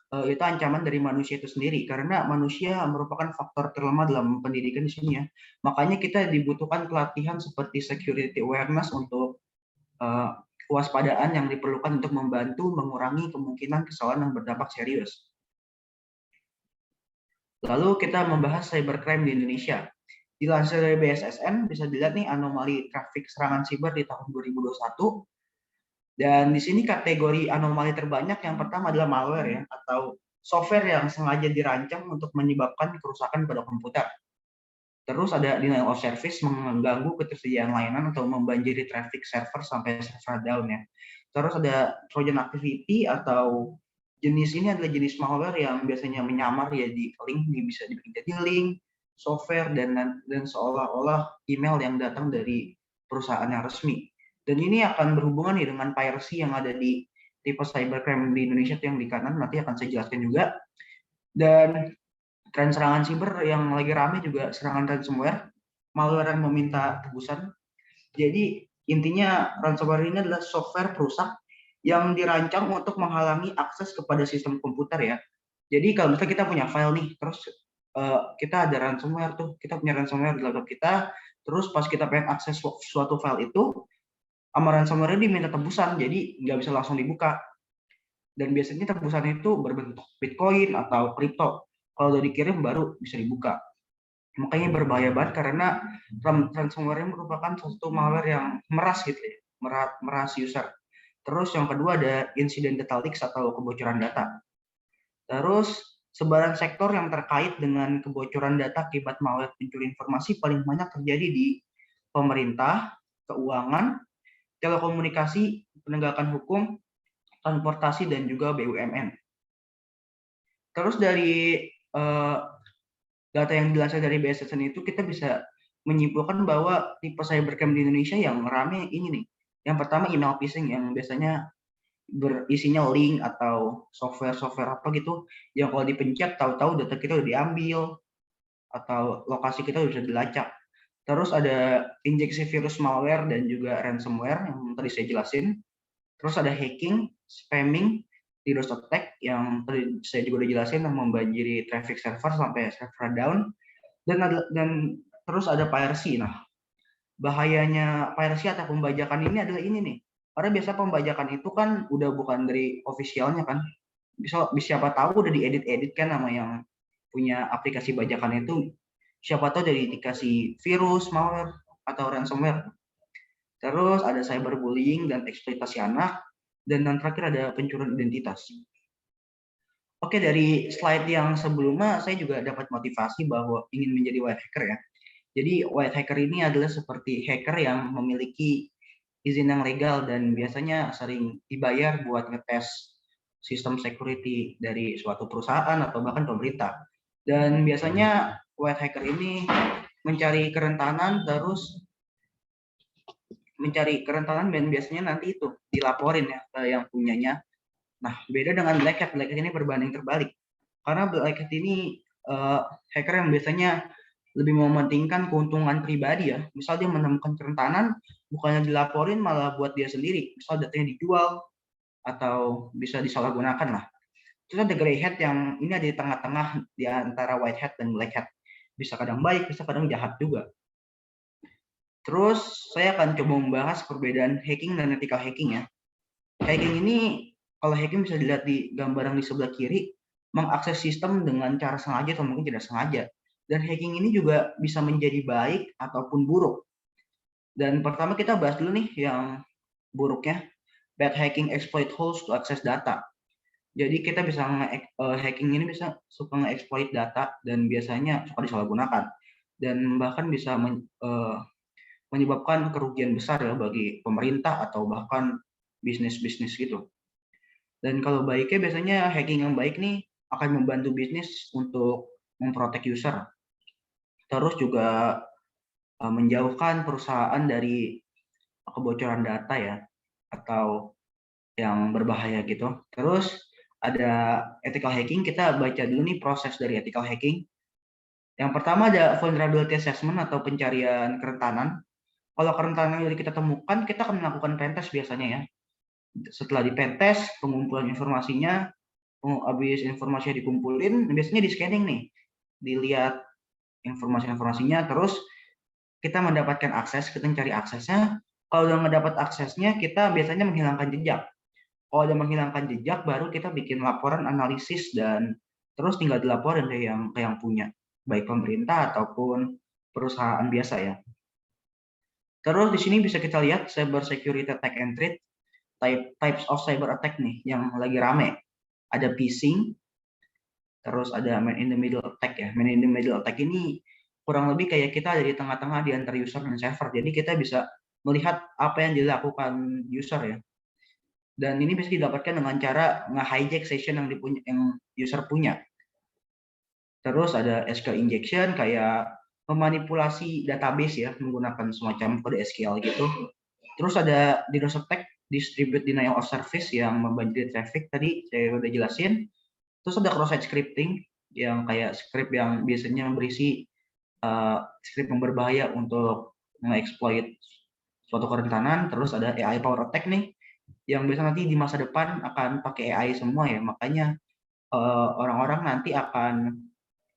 Itu ancaman dari manusia itu sendiri, karena manusia merupakan faktor terlemah dalam pendidikan di sini ya. Makanya kita dibutuhkan pelatihan seperti security awareness untuk kewaspadaan yang diperlukan untuk membantu mengurangi kemungkinan kesalahan yang berdampak serius. Lalu kita membahas cybercrime di Indonesia. Dilansir dari BSSN, bisa dilihat nih anomali trafik serangan siber di tahun 2021. Dan di sini kategori anomali terbanyak yang pertama adalah malware ya, atau software yang sengaja dirancang untuk menyebabkan kerusakan pada komputer. Terus ada denial of service, mengganggu ketersediaan layanan atau membanjiri traffic server sampai server down ya. Terus ada Trojan activity atau jenis ini adalah jenis malware yang biasanya menyamar ya di link, bisa dibikin jadi link, software dan seolah-olah email yang datang dari perusahaan yang resmi. Dan ini akan berhubungan nih dengan piracy yang ada di tipe cybercrime di Indonesia yang di kanan, nanti akan saya jelaskan juga. Dan tren serangan siber yang lagi rame juga serangan ransomware, malware yang meminta tebusan. Jadi intinya ransomware ini adalah software perusak yang dirancang untuk menghalangi akses kepada sistem komputer ya. Jadi kalau misalnya kita punya file nih, terus kita ada ransomware tuh, kita punya ransomware di laptop kita, terus pas kita pengen akses suatu file itu, sama ransomware diminta tebusan, jadi nggak bisa langsung dibuka. Dan biasanya tebusan itu berbentuk Bitcoin atau kripto. Kalau udah dikirim baru bisa dibuka. Makanya berbahaya banget karena ransomware merupakan suatu malware yang meras gitu ya, meras user. Terus yang kedua ada insiden data leaks atau kebocoran data. Terus sebaran sektor yang terkait dengan kebocoran data akibat malware pencuri informasi paling banyak terjadi di pemerintah, keuangan, telekomunikasi, penegakan hukum, transportasi, dan juga BUMN. Terus dari data yang dilansir dari BSSN itu kita bisa menyimpulkan bahwa tipe cybercrime di Indonesia yang rame ini nih. Yang pertama email phishing yang biasanya berisinya link atau software apa gitu yang kalau dipencet tahu-tahu data kita udah diambil atau lokasi kita udah bisa dilacak. Terus ada injeksi virus malware dan juga ransomware yang tadi saya jelasin. Terus ada hacking, spamming, DDoS attack yang tadi saya juga udah jelasin yang membanjiri traffic server sampai server down. Dan terus ada piracy. Nah, bahayanya piracy atau pembajakan ini adalah ini nih. Karena biasa pembajakan itu kan udah bukan dari officialnya kan. Bisa siapa tahu udah diedit-edit kan sama yang punya aplikasi bajakan itu. Siapa tahu dari dikasih virus, malware, atau ransomware. Terus ada cyberbullying dan eksploitasi anak. Dan yang terakhir ada pencurian identitas. Oke, dari slide yang sebelumnya saya juga dapat motivasi bahwa ingin menjadi white hacker ya. Jadi white hacker ini adalah seperti hacker yang memiliki izin yang legal dan biasanya sering dibayar buat ngetes sistem security dari suatu perusahaan atau bahkan pemerintah. Dan biasanya white hacker ini mencari kerentanan dan biasanya nanti itu dilaporin ya ke yang punyanya. Nah, beda dengan black hat. Black hat ini berbanding terbalik. Karena black hat ini hacker yang biasanya lebih mementingkan keuntungan pribadi ya. Misal dia menemukan kerentanan, bukannya dilaporin malah buat dia sendiri. Misal datanya dijual atau bisa disalahgunakan lah. Terus ada gray hat yang ini ada di tengah-tengah di antara white hat dan black hat. Bisa kadang baik, bisa kadang jahat juga. Terus saya akan coba membahas perbedaan hacking dan ethical hacking ya. Hacking ini, kalau hacking bisa dilihat di gambar yang di sebelah kiri, mengakses sistem dengan cara sengaja atau mungkin tidak sengaja. Dan hacking ini juga bisa menjadi baik ataupun buruk. Dan pertama kita bahas dulu nih yang buruknya. Bad hacking exploit holes to access data. Jadi kita bisa hacking ini bisa suka nge-exploit data dan biasanya suka disalahgunakan. Dan bahkan bisa menyebabkan kerugian besar ya bagi pemerintah atau bahkan bisnis-bisnis gitu. Dan kalau baiknya biasanya hacking yang baik nih akan membantu bisnis untuk memprotek user. Terus juga menjauhkan perusahaan dari kebocoran data ya atau yang berbahaya gitu. Terus ada ethical hacking, kita baca dulu nih proses dari ethical hacking. Yang pertama ada vulnerability assessment atau pencarian kerentanan. Kalau kerentanan yang kita temukan, kita akan melakukan pentest biasanya ya. Setelah di pentest, pengumpulan informasinya, habis informasinya dikumpulin, biasanya di scanning nih, dilihat informasinya, terus kita mendapatkan akses, kita mencari aksesnya, Kalau udah ngedapat aksesnya, kita biasanya menghilangkan jejak. Kalau udah menghilangkan jejak, baru kita bikin laporan analisis dan terus tinggal dilaporin ke yang punya, baik pemerintah ataupun perusahaan biasa ya. Terus di sini bisa kita lihat cyber security attack and threat, types of cyber attack nih yang lagi rame. Ada phishing, terus ada man in the middle attack ya. Man in the middle attack ini kurang lebih kayak kita ada di tengah-tengah di antara user dan server. Jadi kita bisa melihat apa yang dilakukan user ya. Dan ini bisa didapatkan dengan cara nge-hijack session yang user punya. Terus ada SQL injection kayak memanipulasi database ya menggunakan semacam kode SQL gitu. Terus ada DDoS attack, distribute denial of service yang membanjiri traffic tadi saya udah jelasin. Terus ada cross-site scripting yang kayak script yang biasanya berisi script yang berbahaya untuk mengeksploit suatu kerentanan. Terus ada AI power attack nih yang biasanya nanti di masa depan akan pakai AI semua ya. Makanya orang-orang nanti akan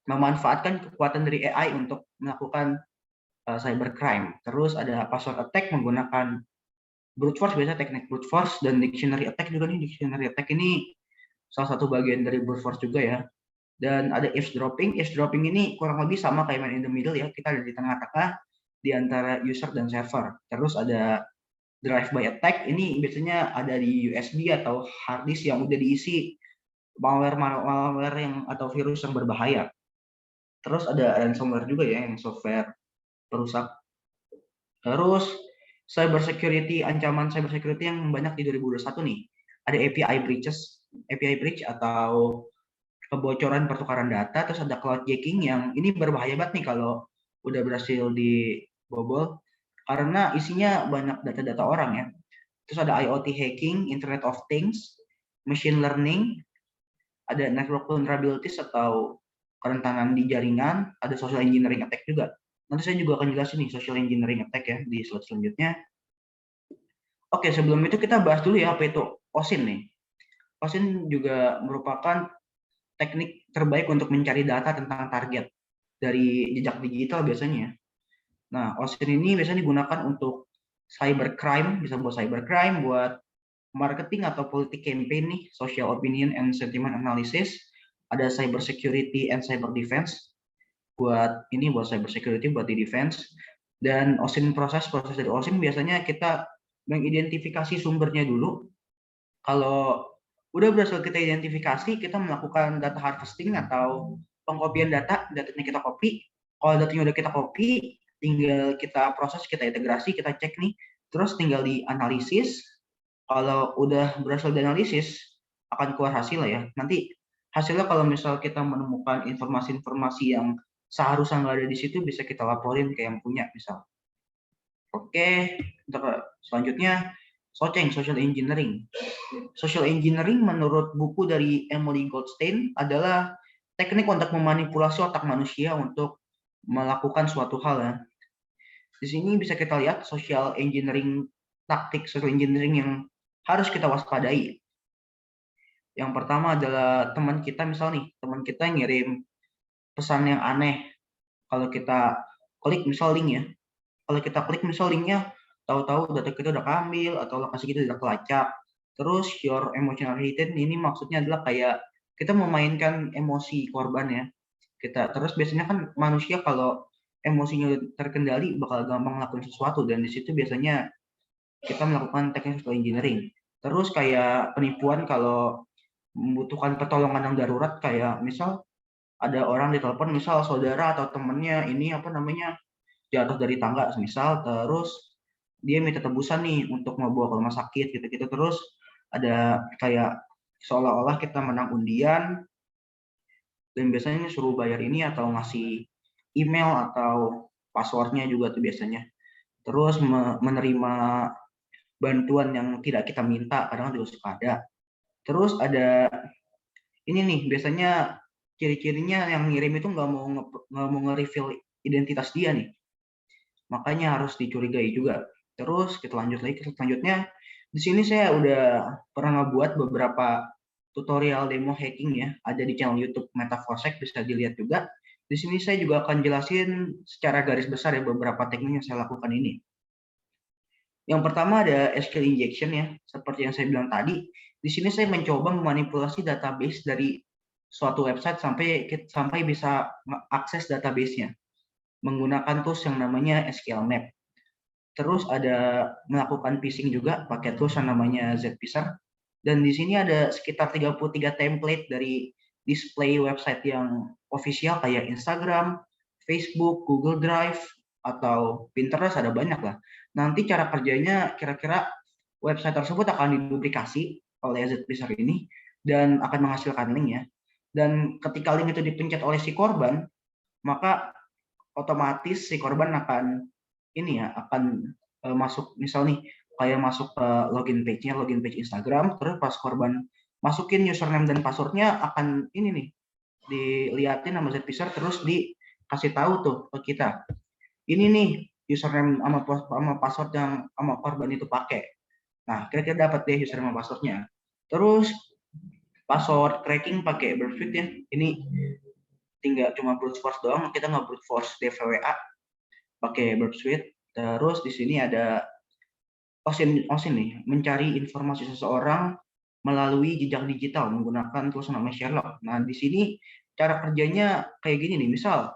memanfaatkan kekuatan dari AI untuk melakukan cybercrime. Terus ada password attack menggunakan brute force, biasa teknik brute force, dan dictionary attack juga nih. Dictionary attack ini salah satu bagian dari brute force juga ya. Dan ada eavesdropping. Eavesdropping ini kurang lebih sama kayak man in the middle ya. Kita ada di tengah-tengah di antara user dan server. Terus ada drive-by attack. Ini biasanya ada di USB atau hard disk yang udah diisi malware yang atau virus yang berbahaya. Terus ada ransomware juga ya, yang software perusak. Terus cyber security, ancaman cyber security yang banyak di 2021 nih. Ada API breaches, API breach atau kebocoran pertukaran data. Terus ada cloud jacking yang ini berbahaya banget nih kalau udah berhasil dibobol karena isinya banyak data-data orang ya. Terus ada IoT hacking, Internet of Things, machine learning, ada network vulnerabilities atau kerentanan di jaringan, ada social engineering attack juga. Nanti saya juga akan jelasin nih social engineering attack ya di slide selanjutnya. Oke, sebelum itu kita bahas dulu ya apa itu OSINT nih. OSINT juga merupakan teknik terbaik untuk mencari data tentang target dari jejak digital biasanya. Nah, OSINT ini biasanya digunakan untuk cybercrime, bisa buat cybercrime, buat marketing atau politik campaign nih, social opinion and sentiment analysis, ada cyber security and cyber defense, buat cyber security, buat di defense. Dan OSINT proses dari OSINT biasanya kita mengidentifikasi sumbernya dulu. Kalau udah berhasil kita identifikasi, kita melakukan data harvesting atau pengkopian datanya kita copy. Kalau datanya udah kita copy, tinggal kita proses, kita integrasi, kita cek nih, terus tinggal dianalisis. Kalau udah berhasil dianalisis, akan keluar hasil ya. Nanti hasilnya kalau misal kita menemukan informasi-informasi yang seharusnya nggak ada di situ, bisa kita laporin ke yang punya misal. Oke, untuk selanjutnya SOCENG, social engineering. Social engineering menurut buku dari Emily Goldstein adalah teknik untuk memanipulasi otak manusia untuk melakukan suatu hal ya. Di sini bisa kita lihat social engineering, taktik social engineering yang harus kita waspadai. Yang pertama adalah teman kita, misal nih, teman kita ngirim pesan yang aneh. Kalau kita klik misal link ya, kalau kita klik misal linknya, tahu-tahu data kita udah keambil atau lokasi kita udah kelacak. Terus your emotional hidden ini maksudnya adalah kayak kita memainkan emosi korban ya. Terus biasanya kan manusia kalau emosinya terkendali bakal gampang ngelakuin sesuatu, dan di situ biasanya kita melakukan teknik social engineering. Terus kayak penipuan kalau membutuhkan pertolongan yang darurat, kayak misal ada orang ditelepon, misal saudara atau temennya ini jatuh dari tangga misal, terus dia minta tebusan nih untuk membawa ke rumah sakit gitu-gitu. Terus ada kayak seolah-olah kita menang undian dan biasanya suruh bayar ini atau ngasih email atau passwordnya juga tuh biasanya. Terus menerima bantuan yang tidak kita minta, kadang juga suka ada. Terus ada ini nih, biasanya ciri-cirinya yang ngirim itu nggak mau nge-reveal identitas dia nih, makanya harus dicurigai juga. Terus kita lanjut lagi ke selanjutnya. Di sini saya udah pernah ngebuat beberapa tutorial demo hacking ya, ada di channel YouTube Meta4Sec, bisa dilihat juga. Di sini saya juga akan jelasin secara garis besar ya beberapa teknik yang saya lakukan ini. Yang pertama ada SQL injection ya, seperti yang saya bilang tadi. Di sini saya mencoba memanipulasi database dari suatu website sampai bisa akses database-nya menggunakan tools yang namanya SQL Map. Terus ada melakukan phishing juga pakai tools yang namanya Zphisr. Dan di sini ada sekitar 33 template dari display website yang official kayak Instagram, Facebook, Google Drive, atau Pinterest, ada banyak lah. Nanti cara kerjanya kira-kira website tersebut akan diduplikasi oleh Zphisr ini dan akan menghasilkan link ya. Dan ketika link itu dipencet oleh si korban, maka otomatis si korban akan masuk, misal nih kayak masuk ke login page Instagram, terus pas korban masukin username dan passwordnya akan dilihatin sama Zphisr, terus dikasih tahu tuh ke kita, ini nih username sama password yang sama korban itu pakai. Nah, kira-kira dapat deh username sama passwordnya. Terus password cracking pakai Burp Suite ya. Ini tinggal cuma brute force doang, kita nggak brute force DVWA pakai Burp Suite. Terus di sini ada OSINT nih, mencari informasi seseorang melalui jejak digital menggunakan tools namanya Sherlock. Nah, di sini cara kerjanya kayak gini nih, misal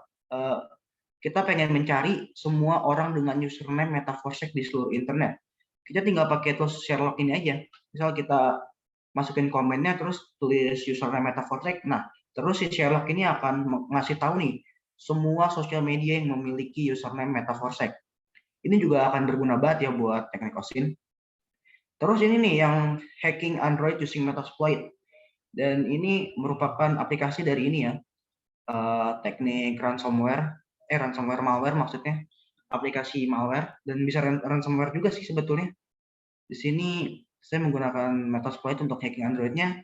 kita pengen mencari semua orang dengan username MetaForsec di seluruh internet. Kita tinggal pakai tools Sherlock ini aja. Misal kita masukin komennya, terus tulis username MetaForsec. Nah, terus si Sherlock ini akan ngasih tahu nih semua sosial media yang memiliki username MetaForsec. Ini juga akan berguna banget ya buat teknik OSINT. Terus ini nih yang hacking Android using Metasploit. Dan ini merupakan aplikasi dari ini ya, teknik ransomware malware maksudnya, aplikasi malware, dan bisa ransomware juga sih sebetulnya. Di sini saya menggunakan Metasploit untuk hacking Android-nya.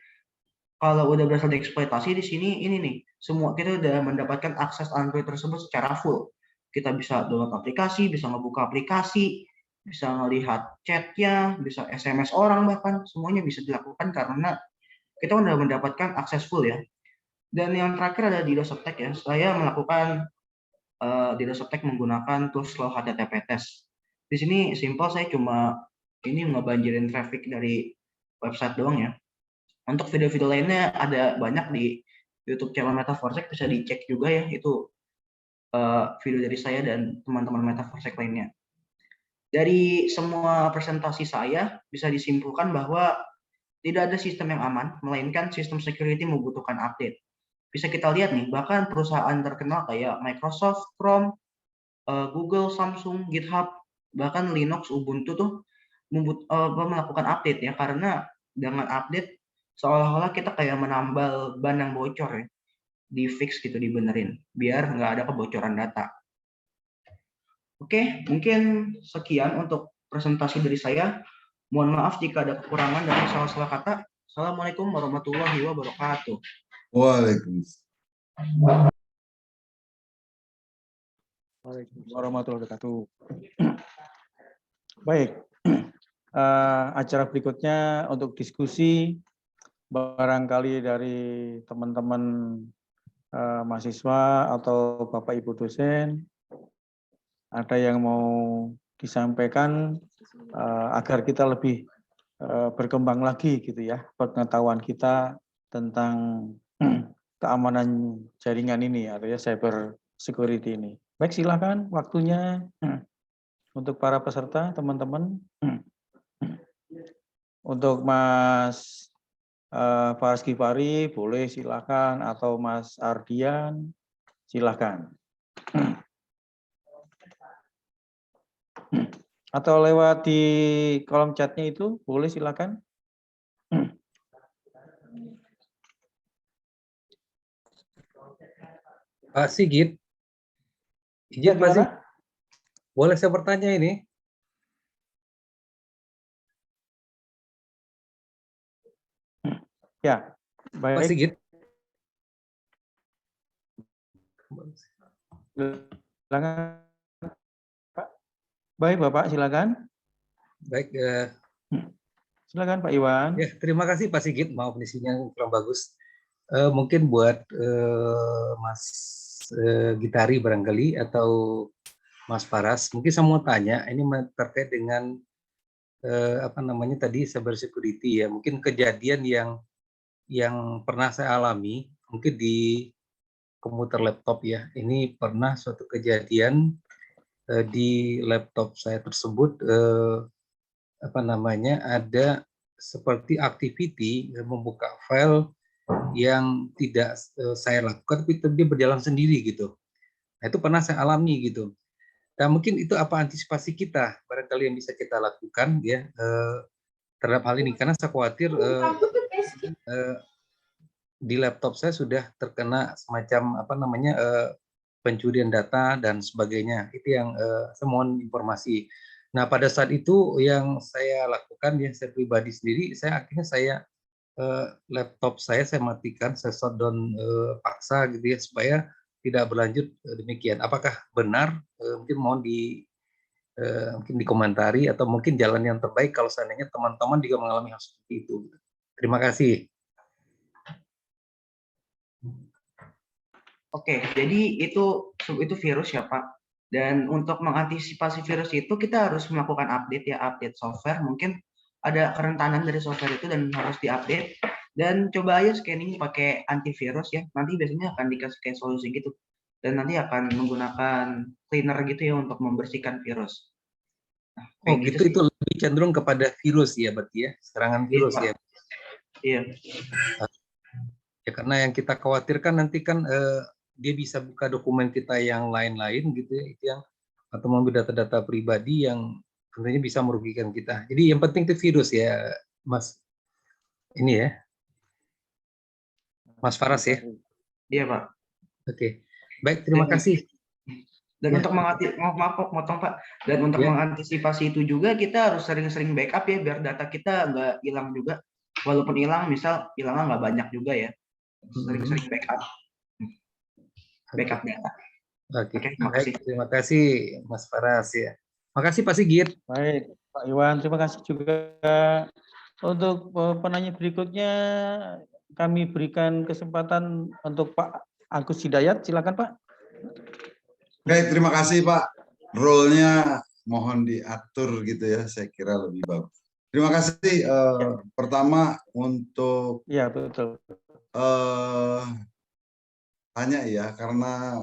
Kalau udah berhasil dieksploitasi di sini, ini nih, semua kita udah mendapatkan akses Android tersebut secara full. Kita bisa download aplikasi, bisa ngebuka aplikasi, bisa ngelihat chatnya, bisa SMS orang, bahkan semuanya bisa dilakukan karena kita udah mendapatkan akses full ya. Dan yang terakhir ada DDoS attack ya. Saya melakukan DDoS attack menggunakan tools slow HTTP test. Di sini simple, saya cuma ini ngebanjirin traffic dari website doang ya. Untuk video-video lainnya ada banyak di YouTube channel MetaForsec, bisa dicek juga ya, itu video dari saya dan teman-teman MetaForsec lainnya. Dari semua presentasi saya bisa disimpulkan bahwa tidak ada sistem yang aman, melainkan sistem security membutuhkan update. Bisa kita lihat nih, bahkan perusahaan terkenal kayak Microsoft, Chrome, Google, Samsung, GitHub, bahkan Linux, Ubuntu tuh melakukan update ya, karena dengan update seolah-olah kita kayak menambal ban yang bocor ya, di fix gitu, dibenerin biar nggak ada kebocoran data. Oke, mungkin sekian untuk presentasi dari saya. Mohon maaf jika ada kekurangan dan salah-salah kata. Assalamualaikum warahmatullahi wabarakatuh. Waalaikumsalam. Warahmatullahi wabarakatuh. Baik, acara berikutnya untuk diskusi, barangkali dari teman-teman mahasiswa atau Bapak Ibu dosen, ada yang mau disampaikan agar kita lebih berkembang lagi gitu ya, pengetahuan kita tentang keamanan jaringan ini atau ya cyber security ini. Baik, silakan waktunya untuk para peserta, teman-teman. Untuk Mas Faras Gifari boleh silakan, atau Mas Ardian silakan. Atau lewat di kolom chatnya itu boleh silakan. Pak Sigit, izin Pak Sigit, boleh saya bertanya ini? Ya, baik. Pak Sigit. Silakan, Pak. Baik, Bapak, silakan. Baik. Silakan, Pak Iwan. Ya, terima kasih Pak Sigit. Maaf isinya kurang bagus. Mungkin buat Mas Gitari barangkali atau Mas Faras, mungkin saya mau tanya, ini terkait dengan apa namanya tadi, cyber security ya. Mungkin kejadian yang pernah saya alami mungkin di komputer laptop ya. Ini pernah suatu kejadian di laptop saya tersebut apa namanya, ada seperti activity membuka file yang tidak saya lakukan, tapi dia berjalan sendiri gitu. Nah, itu pernah saya alami gitu. Nah, mungkin itu apa antisipasi kita, barangkali yang bisa kita lakukan ya terhadap hal ini, karena saya khawatir di laptop saya sudah terkena semacam apa namanya pencurian data dan sebagainya. Itu yang saya mohon informasi. Nah, pada saat itu yang saya lakukan ya, saya pribadi sendiri, akhirnya saya laptop saya matikan, saya shutdown paksa gitu ya, supaya tidak berlanjut demikian. Apakah benar? Mungkin mohon mungkin dikomentari, atau mungkin jalan yang terbaik kalau seandainya teman-teman juga mengalami hal seperti itu. Terima kasih. Oke, jadi itu virus ya Pak. Dan untuk mengantisipasi virus itu kita harus melakukan update ya, update software. Mungkin ada kerentanan dari software itu dan harus diupdate. Dan coba aja scanning pakai antivirus ya. Nanti biasanya akan dikasih kayak solusi gitu. Dan nanti akan menggunakan cleaner gitu ya untuk membersihkan virus. Nah, oh gitu, itu lebih cenderung kepada virus ya berarti ya, serangan virus ya. Iya. Ya karena yang kita khawatirkan nanti kan dia bisa buka dokumen kita yang lain-lain gitu ya, itu yang atau mengambil data-data pribadi yang tentunya bisa merugikan kita. Jadi yang penting itu virus ya, Mas. Ini ya, Mas Faras ya. Iya Pak. Oke, baik, terima kasih. Dan untuk motong Pak. Dan untuk mengantisipasi itu juga kita harus sering-sering backup ya, biar data kita nggak hilang juga. Walaupun hilang, misal hilangnya nggak banyak juga ya. Sering-sering backup data. Oke, terima kasih Mas Faras ya. Makasih Pak Sigit. Baik, Pak Iwan, terima kasih juga. Untuk penanya berikutnya, kami berikan kesempatan untuk Pak Agus Hidayat. Silakan Pak. Baik, terima kasih Pak. Role-nya mohon diatur gitu ya, saya kira lebih bagus. Terima kasih. Pertama untuk betul. tanya ya, karena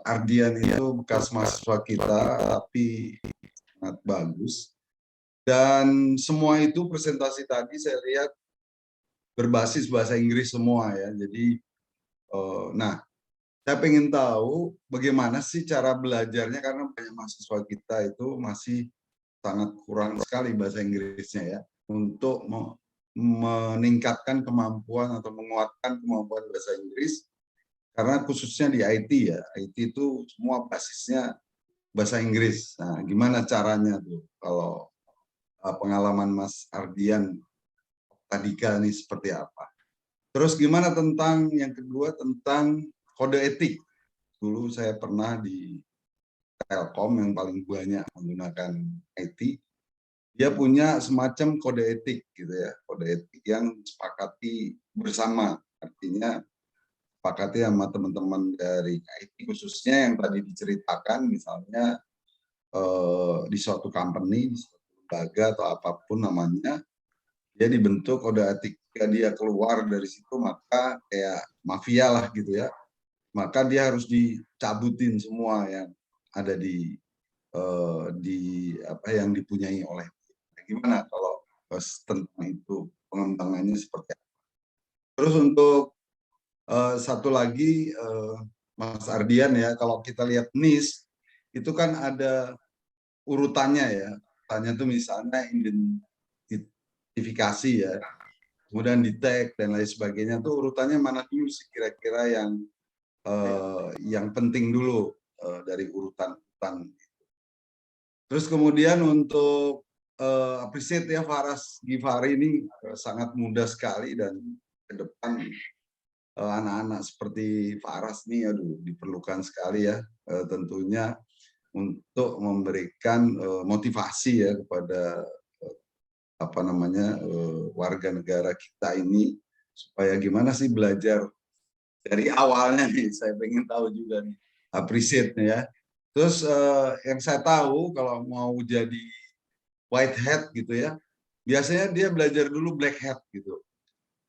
Ardian itu bekas mahasiswa kita, tapi sangat bagus. Dan semua itu presentasi tadi saya lihat berbasis bahasa Inggris semua ya. Jadi, nah, saya pengen tahu bagaimana sih cara belajarnya, karena banyak mahasiswa kita itu masih sangat kurang sekali bahasa Inggrisnya ya, untuk meningkatkan kemampuan atau menguatkan kemampuan bahasa Inggris. Karena khususnya di IT ya, IT itu semua basisnya bahasa Inggris. Nah, gimana caranya tuh kalau pengalaman Mas Ardian Tadika ini seperti apa? Terus gimana tentang yang kedua, tentang kode etik? Dulu saya pernah di Telkom yang paling banyak menggunakan IT. Dia punya semacam kode etik gitu ya, kode etik yang disepakati bersama, artinya sepakati sama teman-teman dari IT, khususnya yang tadi diceritakan, misalnya di suatu company, di suatu lembaga atau apapun namanya, dia dibentuk kode etik. Jika dia keluar dari situ, maka kayak mafia lah gitu ya, maka dia harus dicabutin semua yang ada di apa yang dipunyai oleh dia. Gimana kalau tentang itu, pengembangannya seperti apa? Terus untuk satu lagi, Mas Ardian ya, kalau kita lihat NIS itu kan ada urutannya ya, urutannya itu misalnya identifikasi ya, kemudian detect dan lain sebagainya, tuh urutannya mana dulu sih kira-kira yang penting dulu dari urutan-urutan. Terus kemudian untuk appreciate ya, Faras Givari ini sangat muda sekali, dan ke depan anak-anak seperti Faras nih, aduh, diperlukan sekali ya, tentunya untuk memberikan motivasi ya kepada apa namanya warga negara kita ini, supaya gimana sih belajar dari awalnya nih, saya pengen tahu juga nih, appreciate ya. Terus yang saya tahu kalau mau jadi white hat gitu ya. Biasanya dia belajar dulu black hat gitu.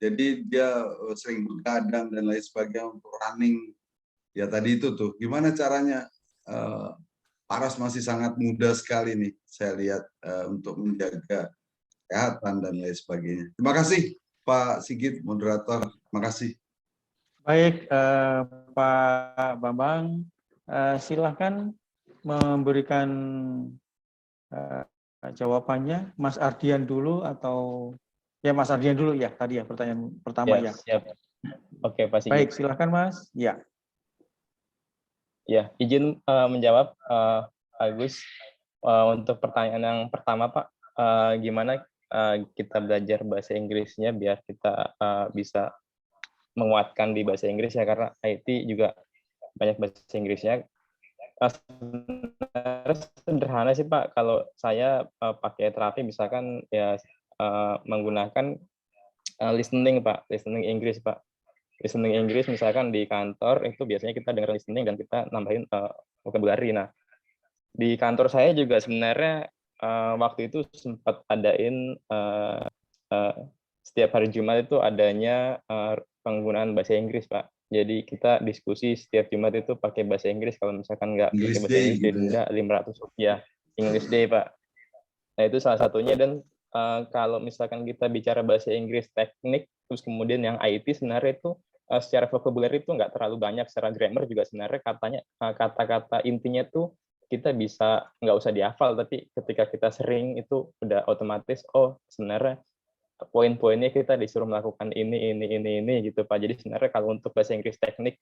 Jadi dia sering begadang dan lain sebagainya untuk running. Ya tadi itu tuh, gimana caranya? Paras masih sangat muda sekali nih, saya lihat untuk menjaga kesehatan dan lain sebagainya. Terima kasih Pak Sigit, moderator. Terima kasih. Baik, Pak Bambang, silakan memberikan jawabannya. Mas Ardian dulu atau ya Mas Ardian dulu ya tadi ya pertanyaan pertama ya. Siap. Oke, Pak Sigit. Baik, silakan Mas. Ya. Ya, izin menjawab Agus untuk pertanyaan yang pertama Pak, gimana kita belajar bahasa Inggrisnya biar kita bisa menguatkan di bahasa Inggris ya, karena IT juga banyak bahasa Inggrisnya. Sederhana sih Pak, kalau saya pakai terapi misalkan ya menggunakan listening Pak, listening Inggris Pak. Listening Inggris misalkan di kantor itu biasanya kita dengar listening dan kita nambahin vocabulary. Nah, di kantor saya juga sebenarnya waktu itu sempat adain setiap hari Jumat itu adanya penggunaan bahasa Inggris, Pak. Jadi kita diskusi setiap Jumat itu pakai bahasa Inggris, kalau misalkan nggak pakai bahasa Inggris denda Rp500. English Day, Pak. Nah, itu salah satunya. Dan kalau misalkan kita bicara bahasa Inggris teknik, terus kemudian yang IT sebenarnya itu secara vocabulary itu nggak terlalu banyak, secara grammar juga sebenarnya kata-kata intinya tuh kita bisa nggak usah dihafal, tapi ketika kita sering itu udah otomatis, oh sebenarnya poin-poinnya kita disuruh melakukan ini gitu Pak. Jadi sebenarnya kalau untuk bahasa Inggris teknik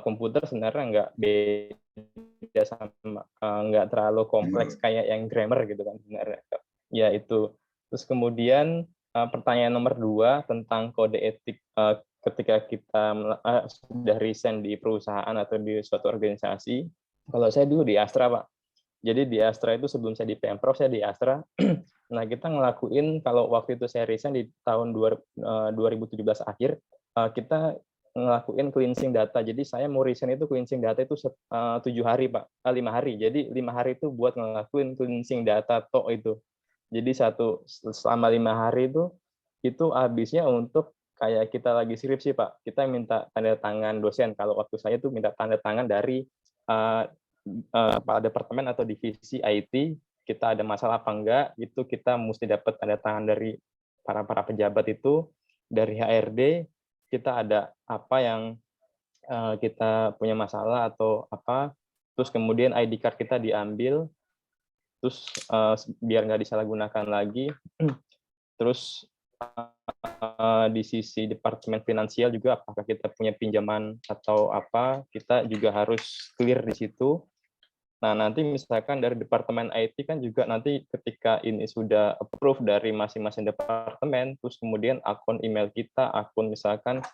komputer sebenarnya nggak beda sama, nggak terlalu kompleks kayak yang grammar gitu kan sebenarnya. Ya itu. Terus kemudian pertanyaan nomor 2 tentang kode etik ketika kita sudah resign di perusahaan atau di suatu organisasi. Kalau saya dulu di Astra, Pak. Jadi di Astra itu sebelum saya di Pemprov, saya di Astra. Nah, kita ngelakuin, kalau waktu itu saya resign di tahun 2017 akhir, kita ngelakuin cleansing data. Jadi saya mau resign itu cleansing data itu 7 hari, Pak. 5 hari. Jadi 5 hari itu buat ngelakuin cleansing data itu. Jadi selama 5 hari itu habisnya untuk kayak kita lagi skripsi, Pak. Kita minta tanda tangan dosen. Kalau waktu saya itu minta tanda tangan dari kepala departemen atau divisi IT, kita ada masalah apa enggak, itu kita mesti dapat tanda tangan dari para pejabat itu, dari HRD, kita ada apa yang kita punya masalah atau apa, terus kemudian ID card kita diambil, terus biar nggak disalahgunakan lagi, terus di sisi departemen finansial juga apakah kita punya pinjaman atau apa, kita juga harus clear di situ. Nah, nanti misalkan dari departemen IT kan juga nanti ketika ini sudah approve dari masing-masing departemen, terus kemudian akun email kita, akun misalkan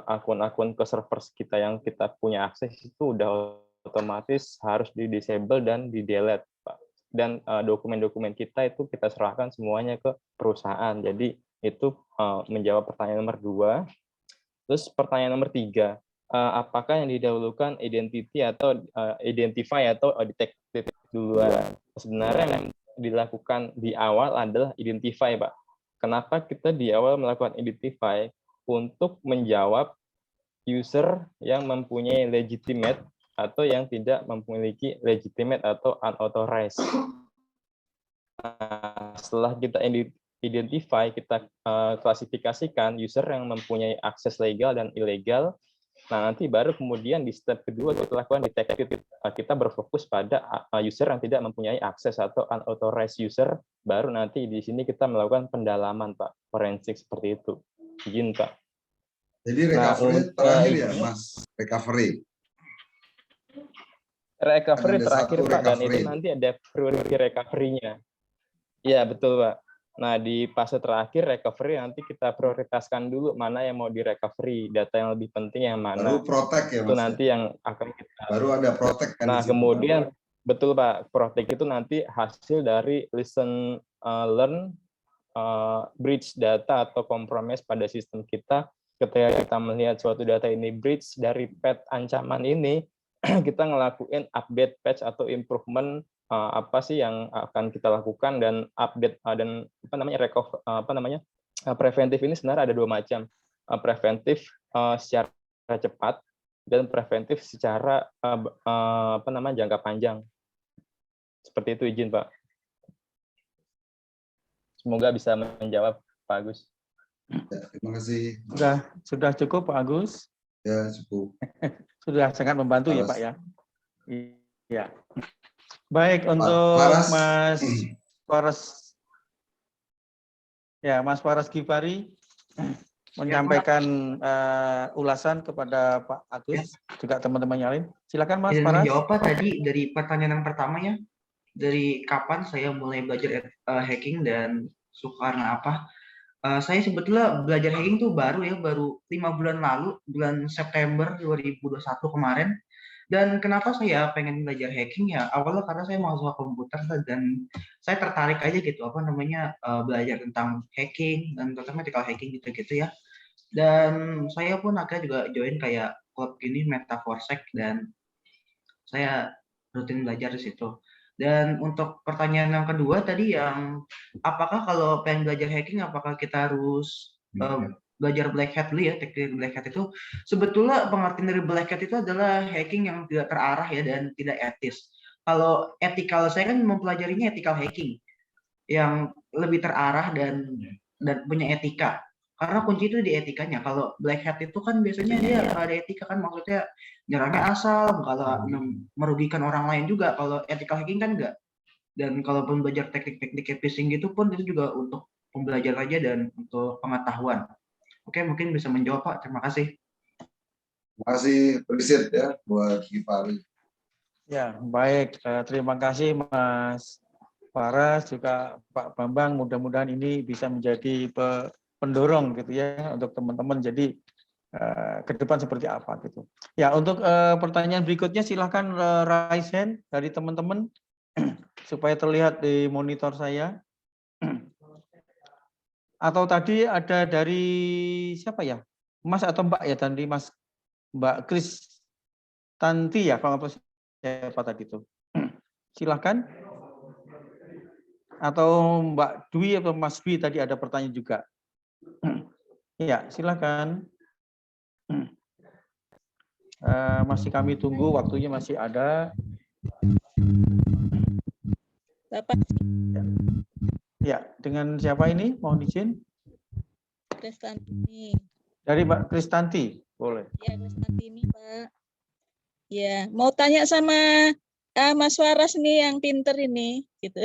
akun-akun ke server kita yang kita punya akses itu udah otomatis harus di-disable dan di-delete, Pak. Dan dokumen-dokumen kita itu kita serahkan semuanya ke perusahaan. Jadi itu menjawab pertanyaan nomor 2. Terus pertanyaan nomor 3, apakah yang didahulukan identity atau identify atau detect duluan? Sebenarnya yang dilakukan di awal adalah identify, Pak. Kenapa kita di awal melakukan identify? Untuk menjawab user yang mempunyai legitimate atau yang tidak memiliki legitimate atau unauthorized. Setelah kita identify, kita klasifikasikan user yang mempunyai akses legal dan ilegal. Nah, nanti baru kemudian di step kedua kita lakukan detected. Kita berfokus pada user yang tidak mempunyai akses atau unauthorized user. Baru nanti di sini kita melakukan pendalaman, Pak, forensik seperti itu. Izin, Pak. Jadi recovery terakhir ya, Mas? Recovery terakhir, Pak, dan itu nanti ada priority recovery-nya. Iya, betul, Pak. Nah, di fase terakhir recovery nanti kita prioritaskan dulu mana yang mau di-recovery, data yang lebih penting yang mana. Baru protect ya, Mas? Itu nanti yang akan kita... Baru ada protect kan? Nah, kemudian, betul, Pak, protect itu nanti hasil dari listen, learn, breach data atau compromise pada sistem kita. Ketika kita melihat suatu data ini breach dari pet ancaman ini, kita ngelakuin update patch atau improvement apa sih yang akan kita lakukan dan update dan preventif ini sebenarnya ada 2 macam. Preventif secara cepat dan preventif secara jangka panjang. Seperti itu, izin Pak. Semoga bisa menjawab Pak Agus. Ya, terima kasih. Sudah cukup Pak Agus? Ya, cukup. Sudah sangat membantu ya Paras. Pak ya. Iya. Baik, untuk Paras. Mas Paras. Ya, Mas Paras Gifari menyampaikan ulasan kepada Pak Agus, juga teman-teman yang lain. Silakan Mas Izin Paras. menjawab Pak tadi dari pertanyaan yang pertama ya. Dari kapan saya mulai belajar hacking dan suka karena apa? Saya sebetulnya belajar hacking tuh baru 5 bulan lalu, bulan September 2021 kemarin. Dan kenapa saya pengen belajar hacking ya? Awalnya karena saya mahasiswa komputer dan saya tertarik aja gitu belajar tentang hacking dan terutama ethical hacking gitu-gitu ya. Dan saya pun akhirnya juga join kayak klub gini Metaforsec dan saya rutin belajar di situ. Dan untuk pertanyaan yang kedua tadi yang apakah kalau pengen belajar hacking apakah kita harus belajar black hat dulu ya, teknik black hat itu sebetulnya pengertian dari black hat itu adalah hacking yang tidak terarah ya dan tidak etis. Kalau ethical saya kan mempelajarinya ethical hacking yang lebih terarah dan punya etika. Karena kunci itu di etikanya. Kalau black hat itu kan biasanya dia nggak ada etika kan, maksudnya nyerangnya asal, kalau merugikan orang lain juga. Kalau ethical hacking kan enggak. Dan kalaupun belajar teknik-teknik phishing gitu pun itu juga untuk pembelajaran aja dan untuk pengetahuan. Oke, mungkin bisa menjawab Pak. Terima kasih. Terima kasih, Presiden ya, buat Gifari. Ya, baik. Terima kasih Mas Paras, juga Pak Bambang. Mudah-mudahan ini bisa menjadi pendorong gitu ya untuk teman-teman. Jadi ke depan seperti apa gitu. Ya, untuk pertanyaan berikutnya silahkan raise hand dari teman-teman supaya terlihat di monitor saya. Atau tadi ada dari siapa ya? Mas atau Mbak ya, tadi Mbak Kristanti ya, kalau nggak siapa tadi itu. Silahkan. Atau Mbak Dwi atau Mas Dwi tadi ada pertanyaan juga. Ya, silahkan. Masih kami tunggu, waktunya masih ada. Bapak. Ya, dengan siapa ini? Mohon izin. Kristanti. Dari Mbak Kristanti, boleh. Ya, Kristanti ini Pak. Ya, mau tanya sama Mas Waras nih yang pinter ini, gitu.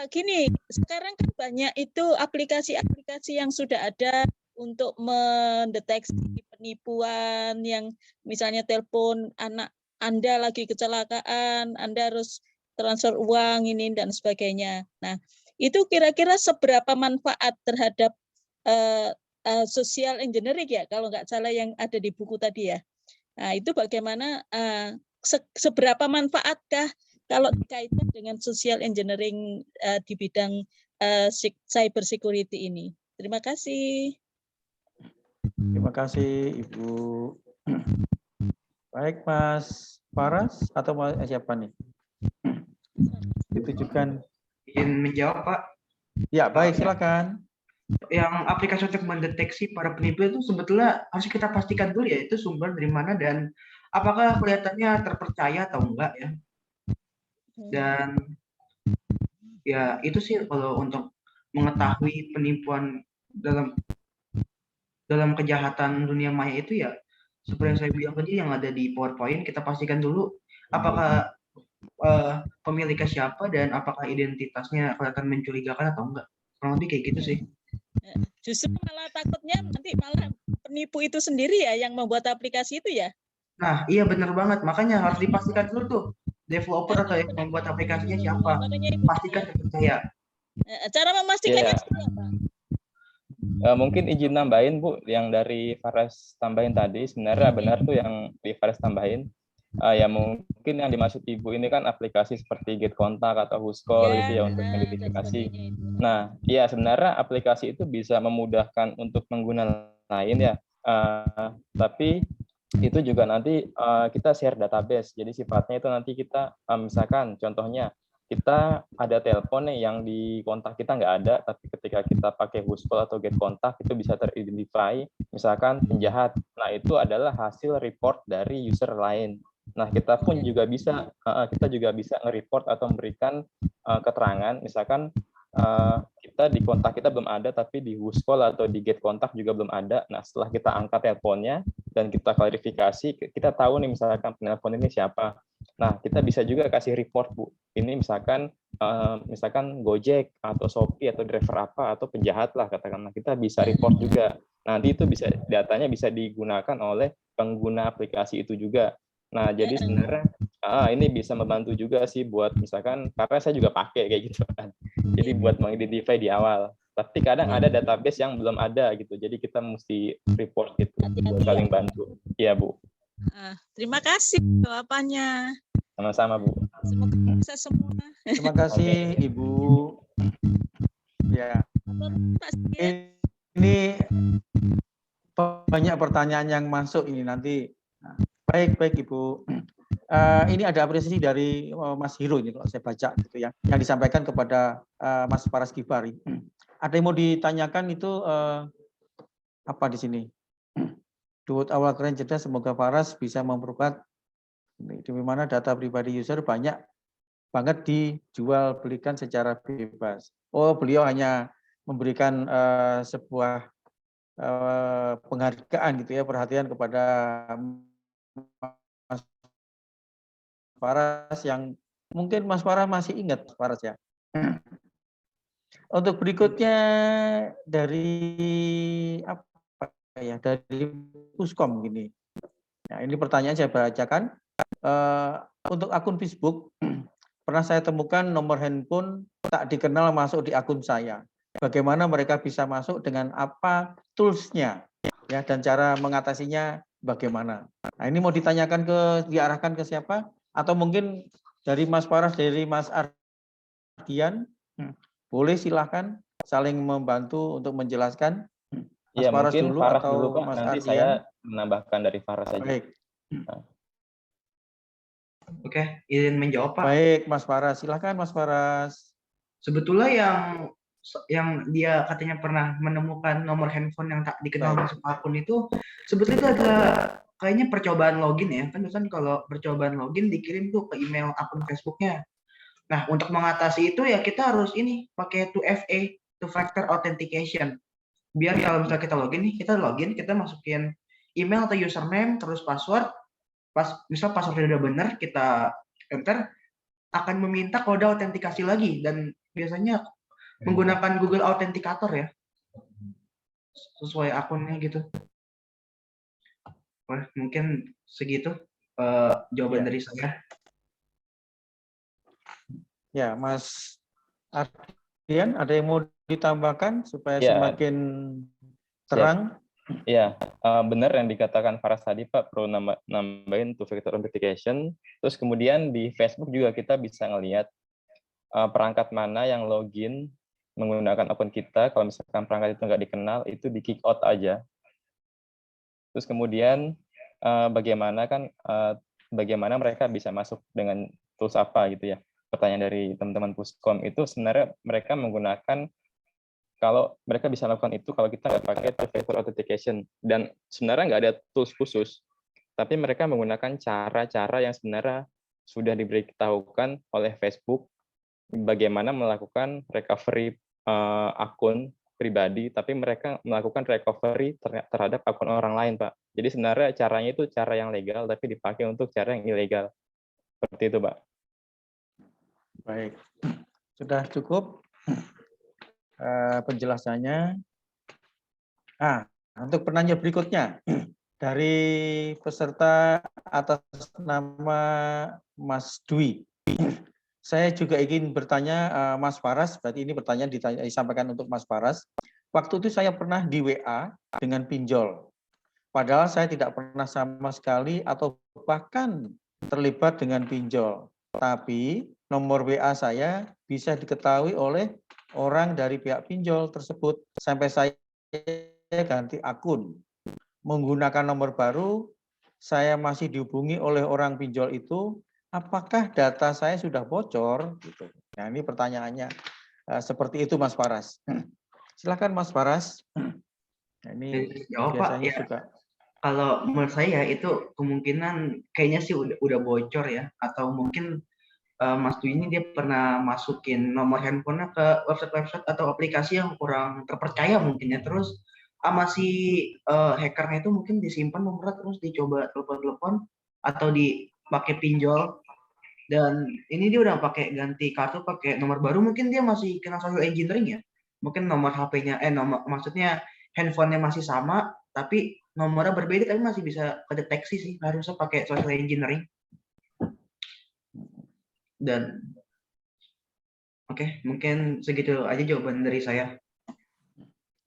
Gini, sekarang kan banyak itu aplikasi-aplikasi yang sudah ada untuk mendeteksi penipuan yang misalnya telepon anak Anda lagi kecelakaan, Anda harus transfer uang ini dan sebagainya. Nah, itu kira-kira seberapa manfaat terhadap social engineering ya, kalau nggak salah yang ada di buku tadi ya. Nah, itu bagaimana, seberapa manfaatkah kalau dikaitkan dengan social engineering di bidang cyber security ini? Terima kasih. Terima kasih Ibu. Baik Mas Paras atau siapa nih? Ditujukan. Izin menjawab Pak. Ya, baik, silakan. Yang aplikasi untuk mendeteksi para penipu itu sebetulnya harus kita pastikan dulu ya itu sumber dari mana dan apakah kelihatannya terpercaya atau enggak ya. Dan ya itu sih kalau untuk mengetahui penipuan dalam kejahatan dunia maya itu ya seperti yang saya bilang tadi yang ada di PowerPoint, kita pastikan dulu apakah pemiliknya siapa dan apakah identitasnya kelihatan mencurigakan atau enggak. Kurang lebih kayak gitu sih. Justru malah takutnya nanti malah penipu itu sendiri ya yang membuat aplikasi itu ya. Nah, iya benar banget. Makanya harus dipastikan dulu tuh developer atau yang membuat aplikasinya siapa. Pastikan terpercaya. Cara memastikannya seperti apa? Mungkin izin nambahin Bu, yang dari Faras tambahin tadi, sebenarnya benar tuh yang di Faras tambahin. Ya mungkin yang dimaksud Ibu ini kan aplikasi seperti Get Kontak atau Whoscall gitu ya untuk identifikasi. Nah, ya sebenarnya aplikasi itu bisa memudahkan untuk pengguna lain ya. Tapi itu juga nanti kita share database. Jadi sifatnya itu nanti kita misalkan contohnya kita ada telepon nih yang di kontak kita nggak ada, tapi ketika kita pakai whoscall atau get kontak itu bisa teridentify misalkan penjahat. Nah itu adalah hasil report dari user lain. Nah kita pun juga bisa nge-report atau memberikan keterangan misalkan kita di kontak kita belum ada, tapi di whoscall atau di get kontak juga belum ada. Nah setelah kita angkat teleponnya dan kita klarifikasi, kita tahu nih misalkan penelpon ini siapa. Nah kita bisa juga kasih report, Bu. Ini misalkan Gojek atau Shopee atau driver apa atau penjahat lah katakanlah, kita bisa report juga. Nanti itu bisa datanya bisa digunakan oleh pengguna aplikasi itu juga. Nah jadi sebenarnya ini bisa membantu juga sih buat misalkan, karena saya juga pakai kayak gitu kan. Jadi buat mengidentify di awal. Tapi kadang ada database yang belum ada gitu. Jadi kita mesti report gitu buat saling bantu. Iya, Bu. Terima kasih jawabannya. Sama-sama, Bu. Semoga bisa semua. Terima kasih, Ibu. Ya. Ini banyak pertanyaan yang masuk ini nanti. Baik Ibu. Ini ada apresiasi dari Mas Hiro ini kalau saya baca gitu ya, yang disampaikan kepada Mas Faras Kifari. Ada yang mau ditanyakan itu apa di sini? Duhut awal keren cerdas, semoga Faras bisa memperkuat di mana data pribadi user banyak banget dijual belikan secara bebas. Oh, beliau hanya memberikan sebuah penghargaan gitu ya, perhatian kepada Mas Faras yang mungkin Mas Faras masih ingat Faras ya. Untuk berikutnya dari apa ya, dari Puskom gini. Nah, ini pertanyaan saya bacakan. Untuk akun Facebook pernah saya temukan nomor handphone tak dikenal masuk di akun saya. Bagaimana mereka bisa masuk, dengan apa toolsnya ya, dan cara mengatasinya bagaimana? Nah, ini mau ditanyakan diarahkan ke siapa? Atau mungkin dari Mas Faras, dari Mas Ardian, boleh silahkan saling membantu untuk menjelaskan. Mas Ya, Faras mungkin dulu Faras atau dulu, Pak. Mas Nanti Ardian? saya menambahkan dari Faras saja. Baik. Oke, izin menjawab, Pak. Baik, Mas Faras. Silahkan, Mas Faras. Sebetulnya yang dia katanya pernah menemukan nomor handphone yang tak dikenal masuk akun itu, sebetulnya itu adalah kayaknya percobaan login ya. Kan kalau percobaan login dikirim tuh ke email akun Facebooknya. Nah, untuk mengatasi itu ya kita harus pakai 2FA, two factor authentication. Biar kalau misalnya kita login nih, kita masukin email atau username terus password. Misal passwordnya udah benar, kita enter, akan meminta kode autentikasi lagi, dan biasanya menggunakan Google Authenticator ya, sesuai akunnya gitu. Mungkin segitu jawaban dari saya. Ya, Mas Ardian, ada yang mau ditambahkan supaya semakin terang? Ya, benar yang dikatakan Faras tadi, Pak, perlu nambahin two factor authentication. Terus kemudian di Facebook juga kita bisa ngelihat perangkat mana yang login menggunakan akun kita. Kalau misalkan perangkat itu nggak dikenal, itu di kick out aja. Terus kemudian bagaimana mereka bisa masuk dengan tools apa gitu ya. Pertanyaan dari teman-teman Puskom itu sebenarnya mereka menggunakan, kalau mereka bisa lakukan itu kalau kita nggak pakai two-factor authentication, dan sebenarnya nggak ada tools khusus, tapi mereka menggunakan cara-cara yang sebenarnya sudah diberitahukan oleh Facebook bagaimana melakukan recovery akun pribadi, tapi mereka melakukan recovery terhadap akun orang lain, Pak. Jadi sebenarnya caranya itu cara yang legal, tapi dipakai untuk cara yang ilegal. Seperti itu, Pak. Baik, sudah cukup penjelasannya. Untuk penanya berikutnya dari peserta atas nama Mas Dwi. Saya juga ingin bertanya, Mas Faras, berarti ini pertanyaan disampaikan untuk Mas Faras. Waktu itu saya pernah di WA dengan pinjol, padahal saya tidak pernah sama sekali atau bahkan terlibat dengan pinjol. Tapi nomor WA saya bisa diketahui oleh orang dari pihak pinjol tersebut, sampai saya ganti akun, menggunakan nomor baru, saya masih dihubungi oleh orang pinjol itu, apakah data saya sudah bocor? Gitu. Nah, ini pertanyaannya seperti itu, Mas Faras. Silakan, Mas Faras. Nah, ini Jawab, Pak. biasanya Ya, suka. kalau menurut saya itu kemungkinan kayaknya sih udah bocor ya, atau mungkin Mas Dwi ini dia pernah masukin nomor handphonenya ke website-website atau aplikasi yang kurang terpercaya mungkin ya. Terus sama si hackernya itu mungkin disimpan nomornya terus dicoba telepon-telepon atau dipakai pinjol. Dan ini dia udah pakai ganti kartu pakai nomor baru, mungkin dia masih kena social engineering ya. Mungkin nomor HP-nya maksudnya handphonenya masih sama tapi nomornya berbeda, tapi masih bisa kedeteksi sih, harusnya pakai social engineering. Dan oke, mungkin segitu aja jawaban dari saya.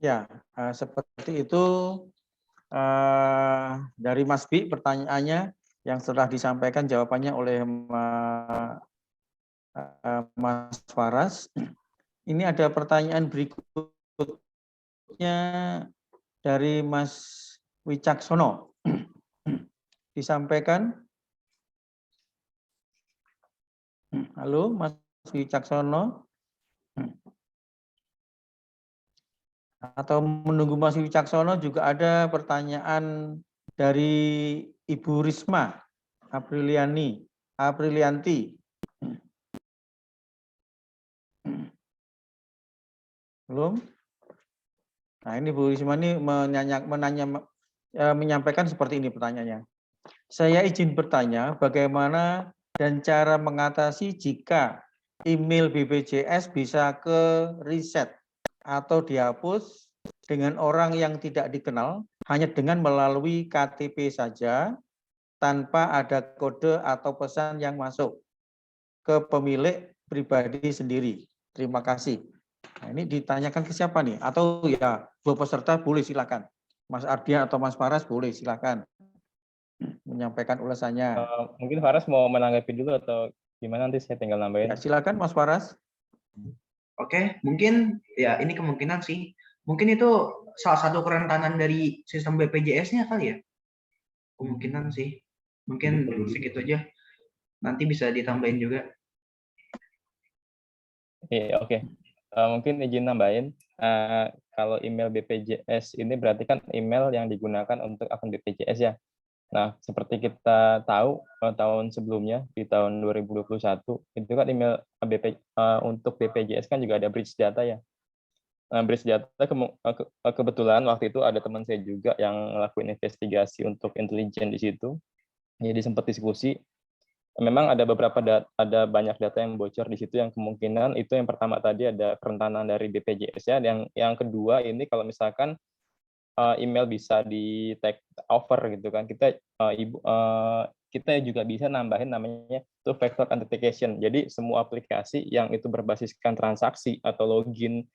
Ya, seperti itu dari Mas Bi pertanyaannya yang setelah disampaikan jawabannya oleh Mas Faras. Ini ada pertanyaan berikutnya dari Mas Wicaksono. Disampaikan. Halo, Mas Wicaksono. Atau menunggu Mas Wicaksono juga ada pertanyaan dari Ibu Risma Aprilianti. Belum? Nah, ini Bu Risma ini menyampaikan seperti ini pertanyaannya. Saya izin bertanya bagaimana dan cara mengatasi jika email BPJS bisa ke reset atau dihapus dengan orang yang tidak dikenal hanya dengan melalui KTP saja tanpa ada kode atau pesan yang masuk ke pemilik pribadi sendiri. Terima kasih. Nah, ini ditanyakan ke siapa nih? Atau ya dua peserta boleh silakan. Mas Ardian atau Mas Faras boleh silakan menyampaikan ulasannya. Mungkin Faras mau menanggapi dulu atau gimana, nanti saya tinggal nambahin. Ya, silakan Mas Faras. Oke, mungkin ya ini kemungkinan sih. Mungkin itu salah satu kerentanan dari sistem BPJS-nya kali ya. Kemungkinan sih. Mungkin segitu aja. Nanti bisa ditambahin juga. Iya, oke. Mungkin izin nambahin. Kalau email BPJS ini berarti kan email yang digunakan untuk akun BPJS ya. Nah, seperti kita tahu tahun sebelumnya di tahun 2021 itu kan email untuk BPJS kan juga ada bridge data ya. Nah, bridge data kebetulan waktu itu ada teman saya juga yang ngelakuin investigasi untuk intelijen di situ. Jadi sempat diskusi. Memang ada ada banyak data yang bocor di situ, yang kemungkinan itu yang pertama tadi ada kerentanan dari BPJS ya. Yang kedua ini kalau misalkan email bisa di take over gitu kan, kita juga bisa nambahin namanya two factor authentication. Jadi semua aplikasi yang itu berbasiskan transaksi atau login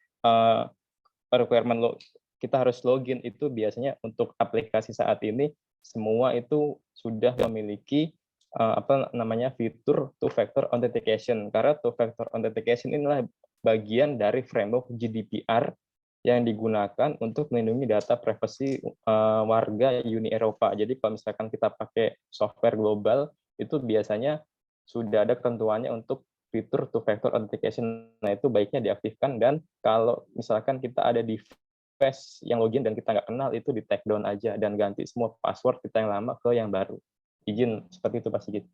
requirement kita harus login, itu biasanya untuk aplikasi saat ini semua itu sudah memiliki fitur two factor authentication, karena two factor authentication inilah bagian dari framework GDPR yang digunakan untuk melindungi data privasi warga Uni Eropa. Jadi kalau misalkan kita pakai software global, itu biasanya sudah ada ketentuannya untuk fitur two factor authentication. Nah, itu baiknya diaktifkan, dan kalau misalkan kita ada di device yang login dan kita nggak kenal, itu di take down aja dan ganti semua password kita yang lama ke yang baru. Izin seperti itu Pak Sigit.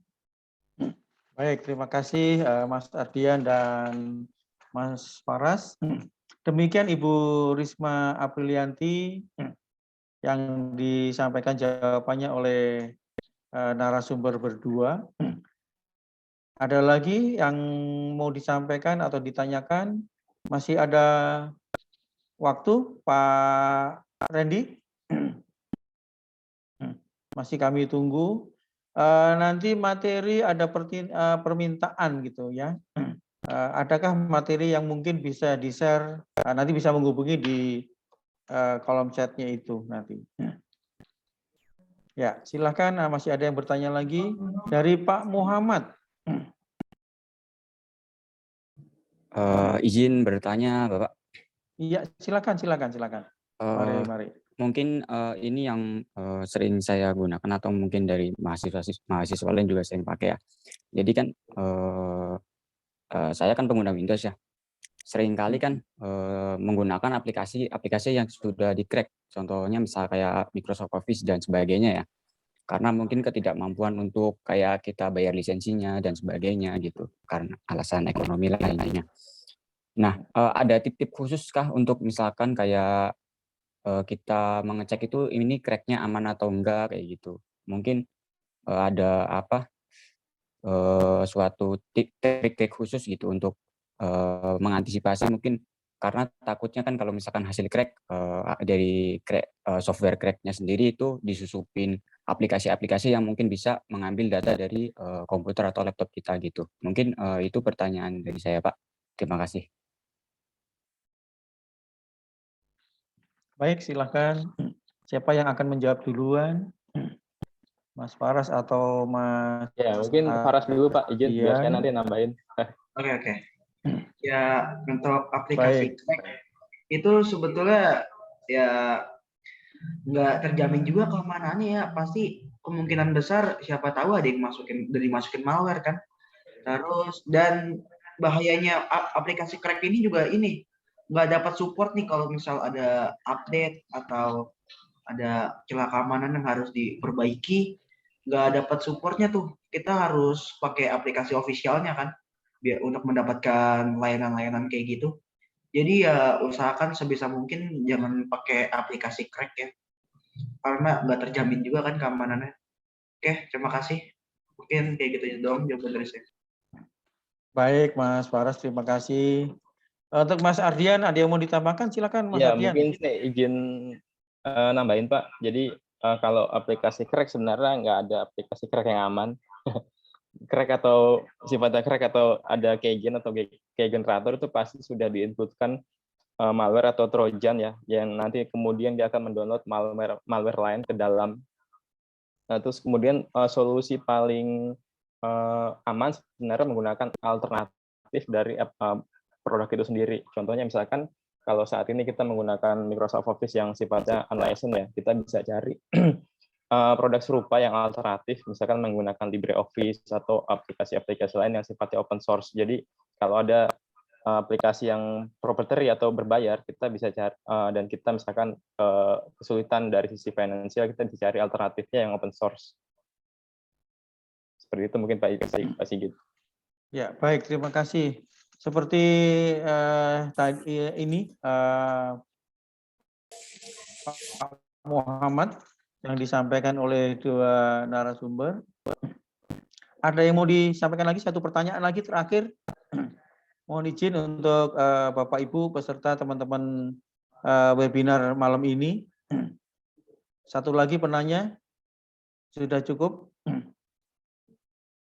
Baik, terima kasih Mas Ardian dan Mas Faras. Demikian Ibu Risma Aprilianti yang disampaikan jawabannya oleh narasumber berdua. Ada lagi yang mau disampaikan atau ditanyakan? Masih ada waktu, Pak Randy? Masih kami tunggu. Nanti materi ada permintaan gitu ya. Adakah materi yang mungkin bisa di-share, nanti bisa menghubungi di kolom chatnya itu nanti. Ya, silakan. Masih ada yang bertanya lagi dari Pak Muhammad. Izin bertanya, Bapak. Iya, silakan. Mari. mungkin ini yang sering saya gunakan atau mungkin dari mahasiswa lain juga sering pakai ya. Jadi kan saya kan pengguna Windows ya. Seringkali kan menggunakan aplikasi yang sudah di-crack. Contohnya misal kayak Microsoft Office dan sebagainya ya. Karena mungkin ketidakmampuan untuk kayak kita bayar lisensinya dan sebagainya gitu. Karena alasan ekonomi lainnya. Nah, ada tip-tip khusus kah untuk misalkan kayak kita mengecek itu ini crack-nya aman atau enggak kayak gitu. Mungkin ada apa suatu trik-trik khusus gitu untuk mengantisipasi mungkin karena takutnya kan kalau misalkan hasil crack dari software crack-nya sendiri itu disusupin aplikasi-aplikasi yang mungkin bisa mengambil data dari komputer atau laptop kita gitu. Mungkin itu pertanyaan dari saya, Pak. Terima kasih. Baik, silakan. Siapa yang akan menjawab duluan? Mas Faras atau Mas? Ya, mungkin Faras dulu Pak, izin biar saya nanti nambahin. Oke. Ya, untuk aplikasi crack itu sebetulnya ya nggak terjamin juga keamanannya ya. Pasti kemungkinan besar siapa tahu ada yang dimasukin malware kan. Terus dan bahayanya aplikasi crack ini juga ini nggak dapat support nih kalau misal ada update atau ada celah keamanan yang harus diperbaiki, nggak dapat supportnya tuh. Kita harus pakai aplikasi officialnya kan, biar untuk mendapatkan layanan-layanan kayak gitu. Jadi ya usahakan sebisa mungkin jangan pakai aplikasi crack ya, karena nggak terjamin juga kan keamanannya. Oke, terima kasih. Mungkin kayak gitu doang jawaban dari saya. Baik, Mas Faras, terima kasih. Untuk Mas Ardian, ada yang mau ditambahkan? Silakan, Mas Ya, Ardian. mungkin saya izin nambahin Pak. Jadi kalau aplikasi crack sebenarnya nggak ada aplikasi crack yang aman. Crack atau sifatnya crack atau ada keygen atau key generator itu pasti sudah diinputkan malware atau trojan ya, yang nanti kemudian dia akan mendownload malware lain ke dalam. Nah, terus kemudian solusi paling aman sebenarnya menggunakan alternatif dari produk itu sendiri. Contohnya misalkan kalau saat ini kita menggunakan Microsoft Office yang sifatnya unlicensed ya, kita bisa cari produk serupa yang alternatif, misalkan menggunakan LibreOffice atau aplikasi-aplikasi lain yang sifatnya open source. Jadi kalau ada aplikasi yang proprietary atau berbayar, kita bisa cari dan kita misalkan kesulitan dari sisi finansial, kita bisa cari alternatifnya yang open source. Seperti itu mungkin Pak Sigit. Ya, baik, terima kasih. Seperti tadi ini Pak Muhammad yang disampaikan oleh dua narasumber. Ada yang mau disampaikan lagi? Satu pertanyaan lagi terakhir. Mohon izin untuk Bapak Ibu peserta teman-teman webinar malam ini. Satu lagi penanya. Sudah cukup?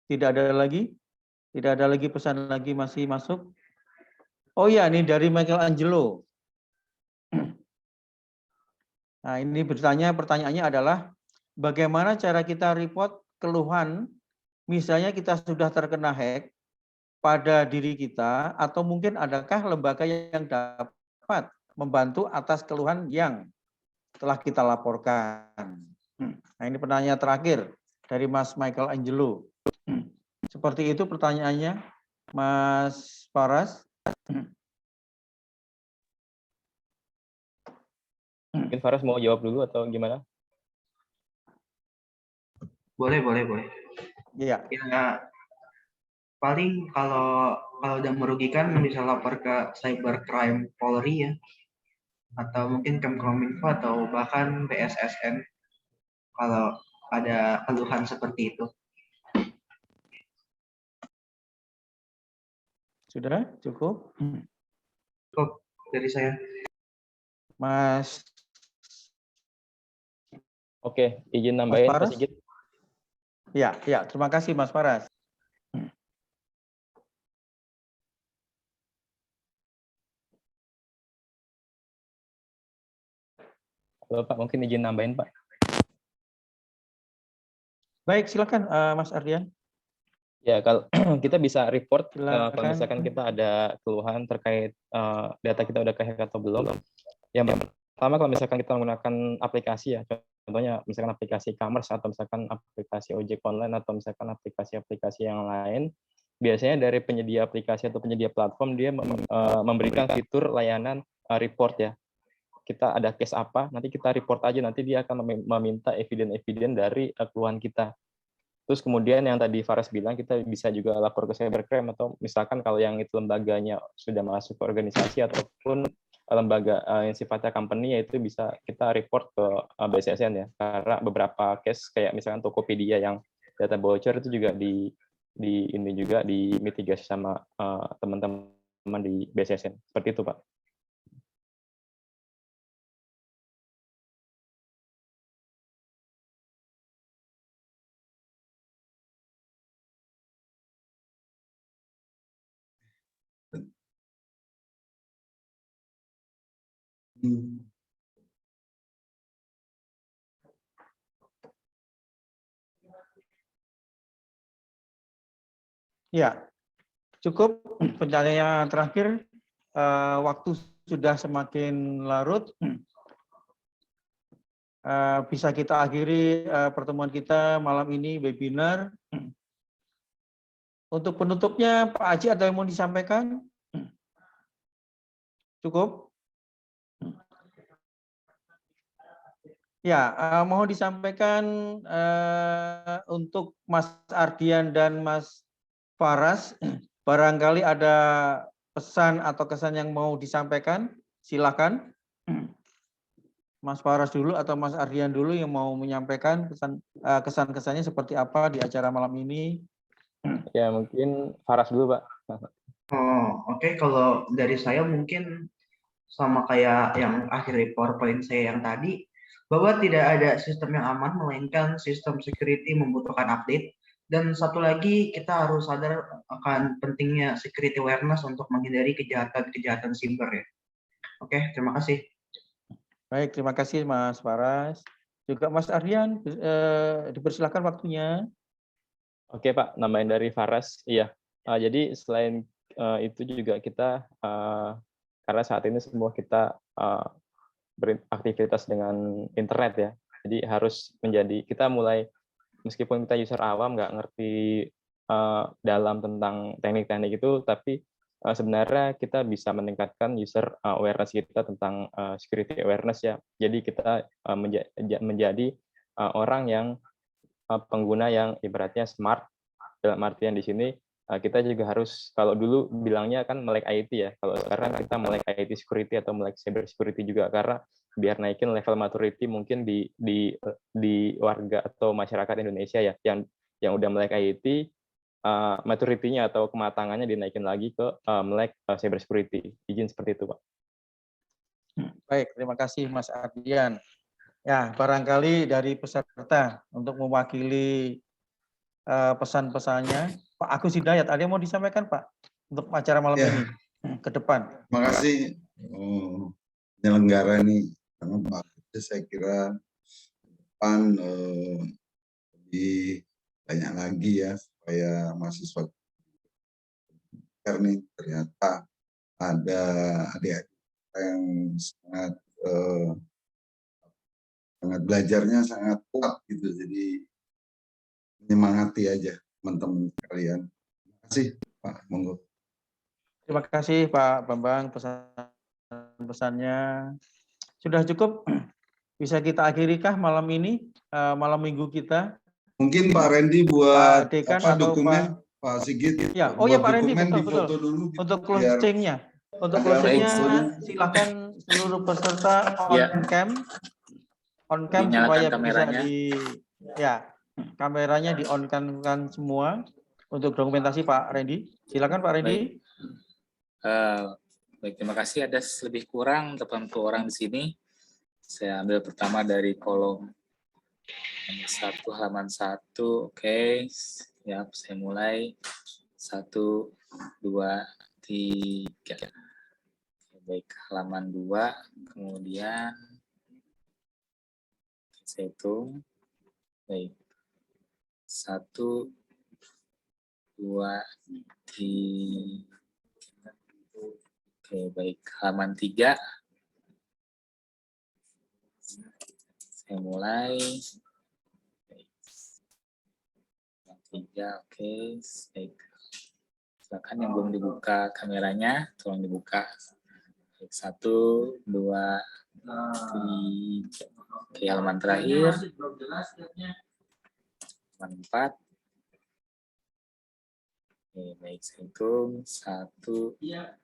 Tidak ada lagi? Tidak ada lagi pesan lagi masih masuk? Oh iya, ini dari Michelangelo. Nah, ini pertanyaannya adalah bagaimana cara kita report keluhan, misalnya kita sudah terkena hack pada diri kita, atau mungkin adakah lembaga yang dapat membantu atas keluhan yang telah kita laporkan. Nah, ini pertanyaan terakhir dari Mas Michelangelo. Seperti itu pertanyaannya, Mas Faras. Mungkin Faras mau jawab dulu atau gimana? Boleh. Iya. Ya, paling kalau udah merugikan bisa lapor ke Cybercrime Polri ya, atau mungkin Kemkominfo atau bahkan BSSN kalau ada keluhan seperti itu. Sudah cukup? Cukup dari saya. Mas. Oke, izin nambahin Pak Sigit. Ya, terima kasih Mas Faras. Halo Pak, mungkin izin nambahin Pak. Baik, silakan Mas Ardian. Ya, kalau kita bisa report kalau misalkan kita ada keluhan terkait data kita udah kehack atau belum. Yang pertama kalau misalkan kita menggunakan aplikasi ya, contohnya misalkan aplikasi e-commerce atau misalkan aplikasi ojek online atau misalkan aplikasi-aplikasi yang lain, biasanya dari penyedia aplikasi atau penyedia platform dia memberikan fitur layanan report ya. Kita ada case apa, nanti kita report aja, nanti dia akan meminta eviden-eviden dari keluhan kita. Terus kemudian yang tadi Faras bilang, kita bisa juga lapor ke cybercrime, atau misalkan kalau yang itu lembaganya sudah masuk ke organisasi ataupun lembaga yang sifatnya company, yaitu bisa kita report ke BSSN ya. Karena beberapa case kayak misalkan Tokopedia yang data bocor itu juga ini juga dimitigasi sama teman-teman di BSSN. Seperti itu, Pak. Ya, cukup pertanyaan terakhir. Waktu sudah semakin larut. Bisa kita akhiri pertemuan kita malam ini, webinar. Untuk penutupnya, Pak Haji ada yang mau disampaikan? Cukup? Ya, mohon disampaikan untuk Mas Ardian dan Mas Faras, barangkali ada pesan atau kesan yang mau disampaikan, silakan. Mas Faras dulu atau Mas Ardian dulu yang mau menyampaikan kesan-kesannya seperti apa di acara malam ini. Ya, mungkin Faras dulu, Pak. Oke. Kalau dari saya mungkin sama kayak yang akhir PowerPoint saya yang tadi, bahwa tidak ada sistem yang aman, melainkan sistem security membutuhkan update. Dan satu lagi, kita harus sadar akan pentingnya security awareness untuk menghindari kejahatan-kejahatan cyber ya. Oke, terima kasih. Baik, terima kasih Mas Faras. Juga Mas Ardian, dipersilakan waktunya. Oke Pak, nambahin dari Faras. Iya, jadi selain itu juga kita, karena saat ini semua kita beraktivitas dengan internet ya, jadi harus kita mulai, meskipun kita user awam nggak ngerti dalam tentang teknik-teknik itu, tapi sebenarnya kita bisa meningkatkan user awareness kita tentang security awareness ya. Jadi kita menjadi orang yang pengguna yang ibaratnya smart, dalam artian di sini kita juga harus, kalau dulu bilangnya kan melek IT ya, kalau sekarang kita melek IT security atau melek cyber security juga, karena biar naikin level maturity mungkin di warga atau masyarakat Indonesia ya, yang udah melek IT, maturity-nya atau kematangannya dinaikin lagi ke melek cyber security. Izin seperti itu, Pak. Baik, terima kasih Mas Ardian. Ya, barangkali dari peserta untuk mewakili pesan-pesannya, Pak Agus Hidayat, ada yang mau disampaikan Pak untuk acara malam ini ke depan? Terima kasih penyelenggara ini, sangat bagus. Saya kira depan lebih banyak lagi ya supaya mahasiswa nih ternyata ada adik-adik yang sangat belajarnya sangat kuat gitu, jadi menyemangati aja teman-teman kalian. Terima kasih Pak, monggo. Terima kasih Pak Bambang, pesan-pesannya. Sudah cukup? Bisa kita akhirikah malam ini, malam minggu kita? Mungkin Pak Randy buat Pak Dekan atau dokumen, Pak Sigit. Ya, oh ya Pak Randy, betul. Dulu, gitu, untuk closing-nya. Untuk closing-nya, silakan seluruh peserta on cam supaya kameranya. Kameranya di on-kan semua. Untuk dokumentasi Pak Randy, silakan Pak Randy. Baik, terima kasih. Ada lebih kurang 80 orang di sini. Saya ambil pertama dari kolom halaman 1. Oke, ya, saya mulai. 1, 2, 3. Baik, halaman 2, kemudian saya hitung. Baik, 1, 2, 3. Oke, baik, halaman 3. Saya mulai. Yang 3, oke. Baik. Silakan yang belum dibuka kameranya, tolong dibuka. Baik, 1, 2, 3. Oke, halaman terakhir. Halaman 4. Oke, baik, saya hitung. 1, 2, 3.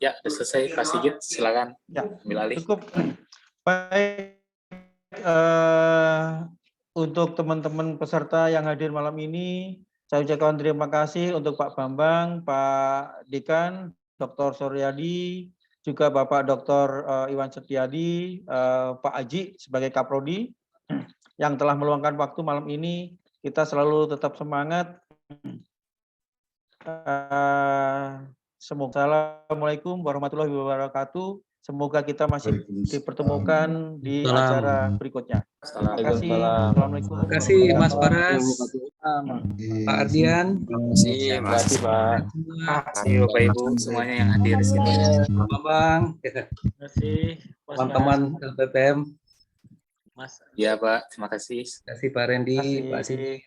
Ya, sudah selesai Pak Sigit, silakan Ya, ambil alih. cukup. Baik, untuk teman-teman peserta yang hadir malam ini, saya ucapkan terima kasih untuk Pak Bambang, Pak Dekan, Dr. Suryadi, juga Bapak Dr. Iwan Setiadi, Pak Aji sebagai Kaprodi, yang telah meluangkan waktu malam ini. Kita selalu tetap semangat. Semoga Assalamualaikum warahmatullahi wabarakatuh. Semoga kita masih dipertemukan di acara berikutnya. Terima kasih. Assalamualaikum. Terima kasih Mas Paras, Pak Ardian. Terima kasih Pak. Terima kasih Bapak Ibu semuanya yang hadir di sini. Pak Bambang, Terima kasih teman-teman LPPM. Mas. Ya Pak, terima kasih. Terima kasih Pak Randy, Pak Sidi.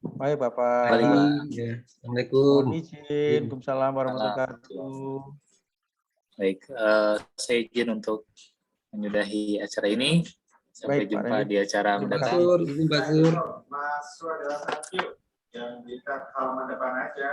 Baik Bapak. Balik, Pak. Ya, Assalamualaikum. Mohon izin. Waalaikumsalam warahmatullahi wabarakatuh. Baik, saya izin untuk menyudahi acara ini. Sampai Baik, Pak jumpa Randy. di acara Pak mendatang. Sur, izin Pak Sur. Mas adalah satu yang di halaman depan aja.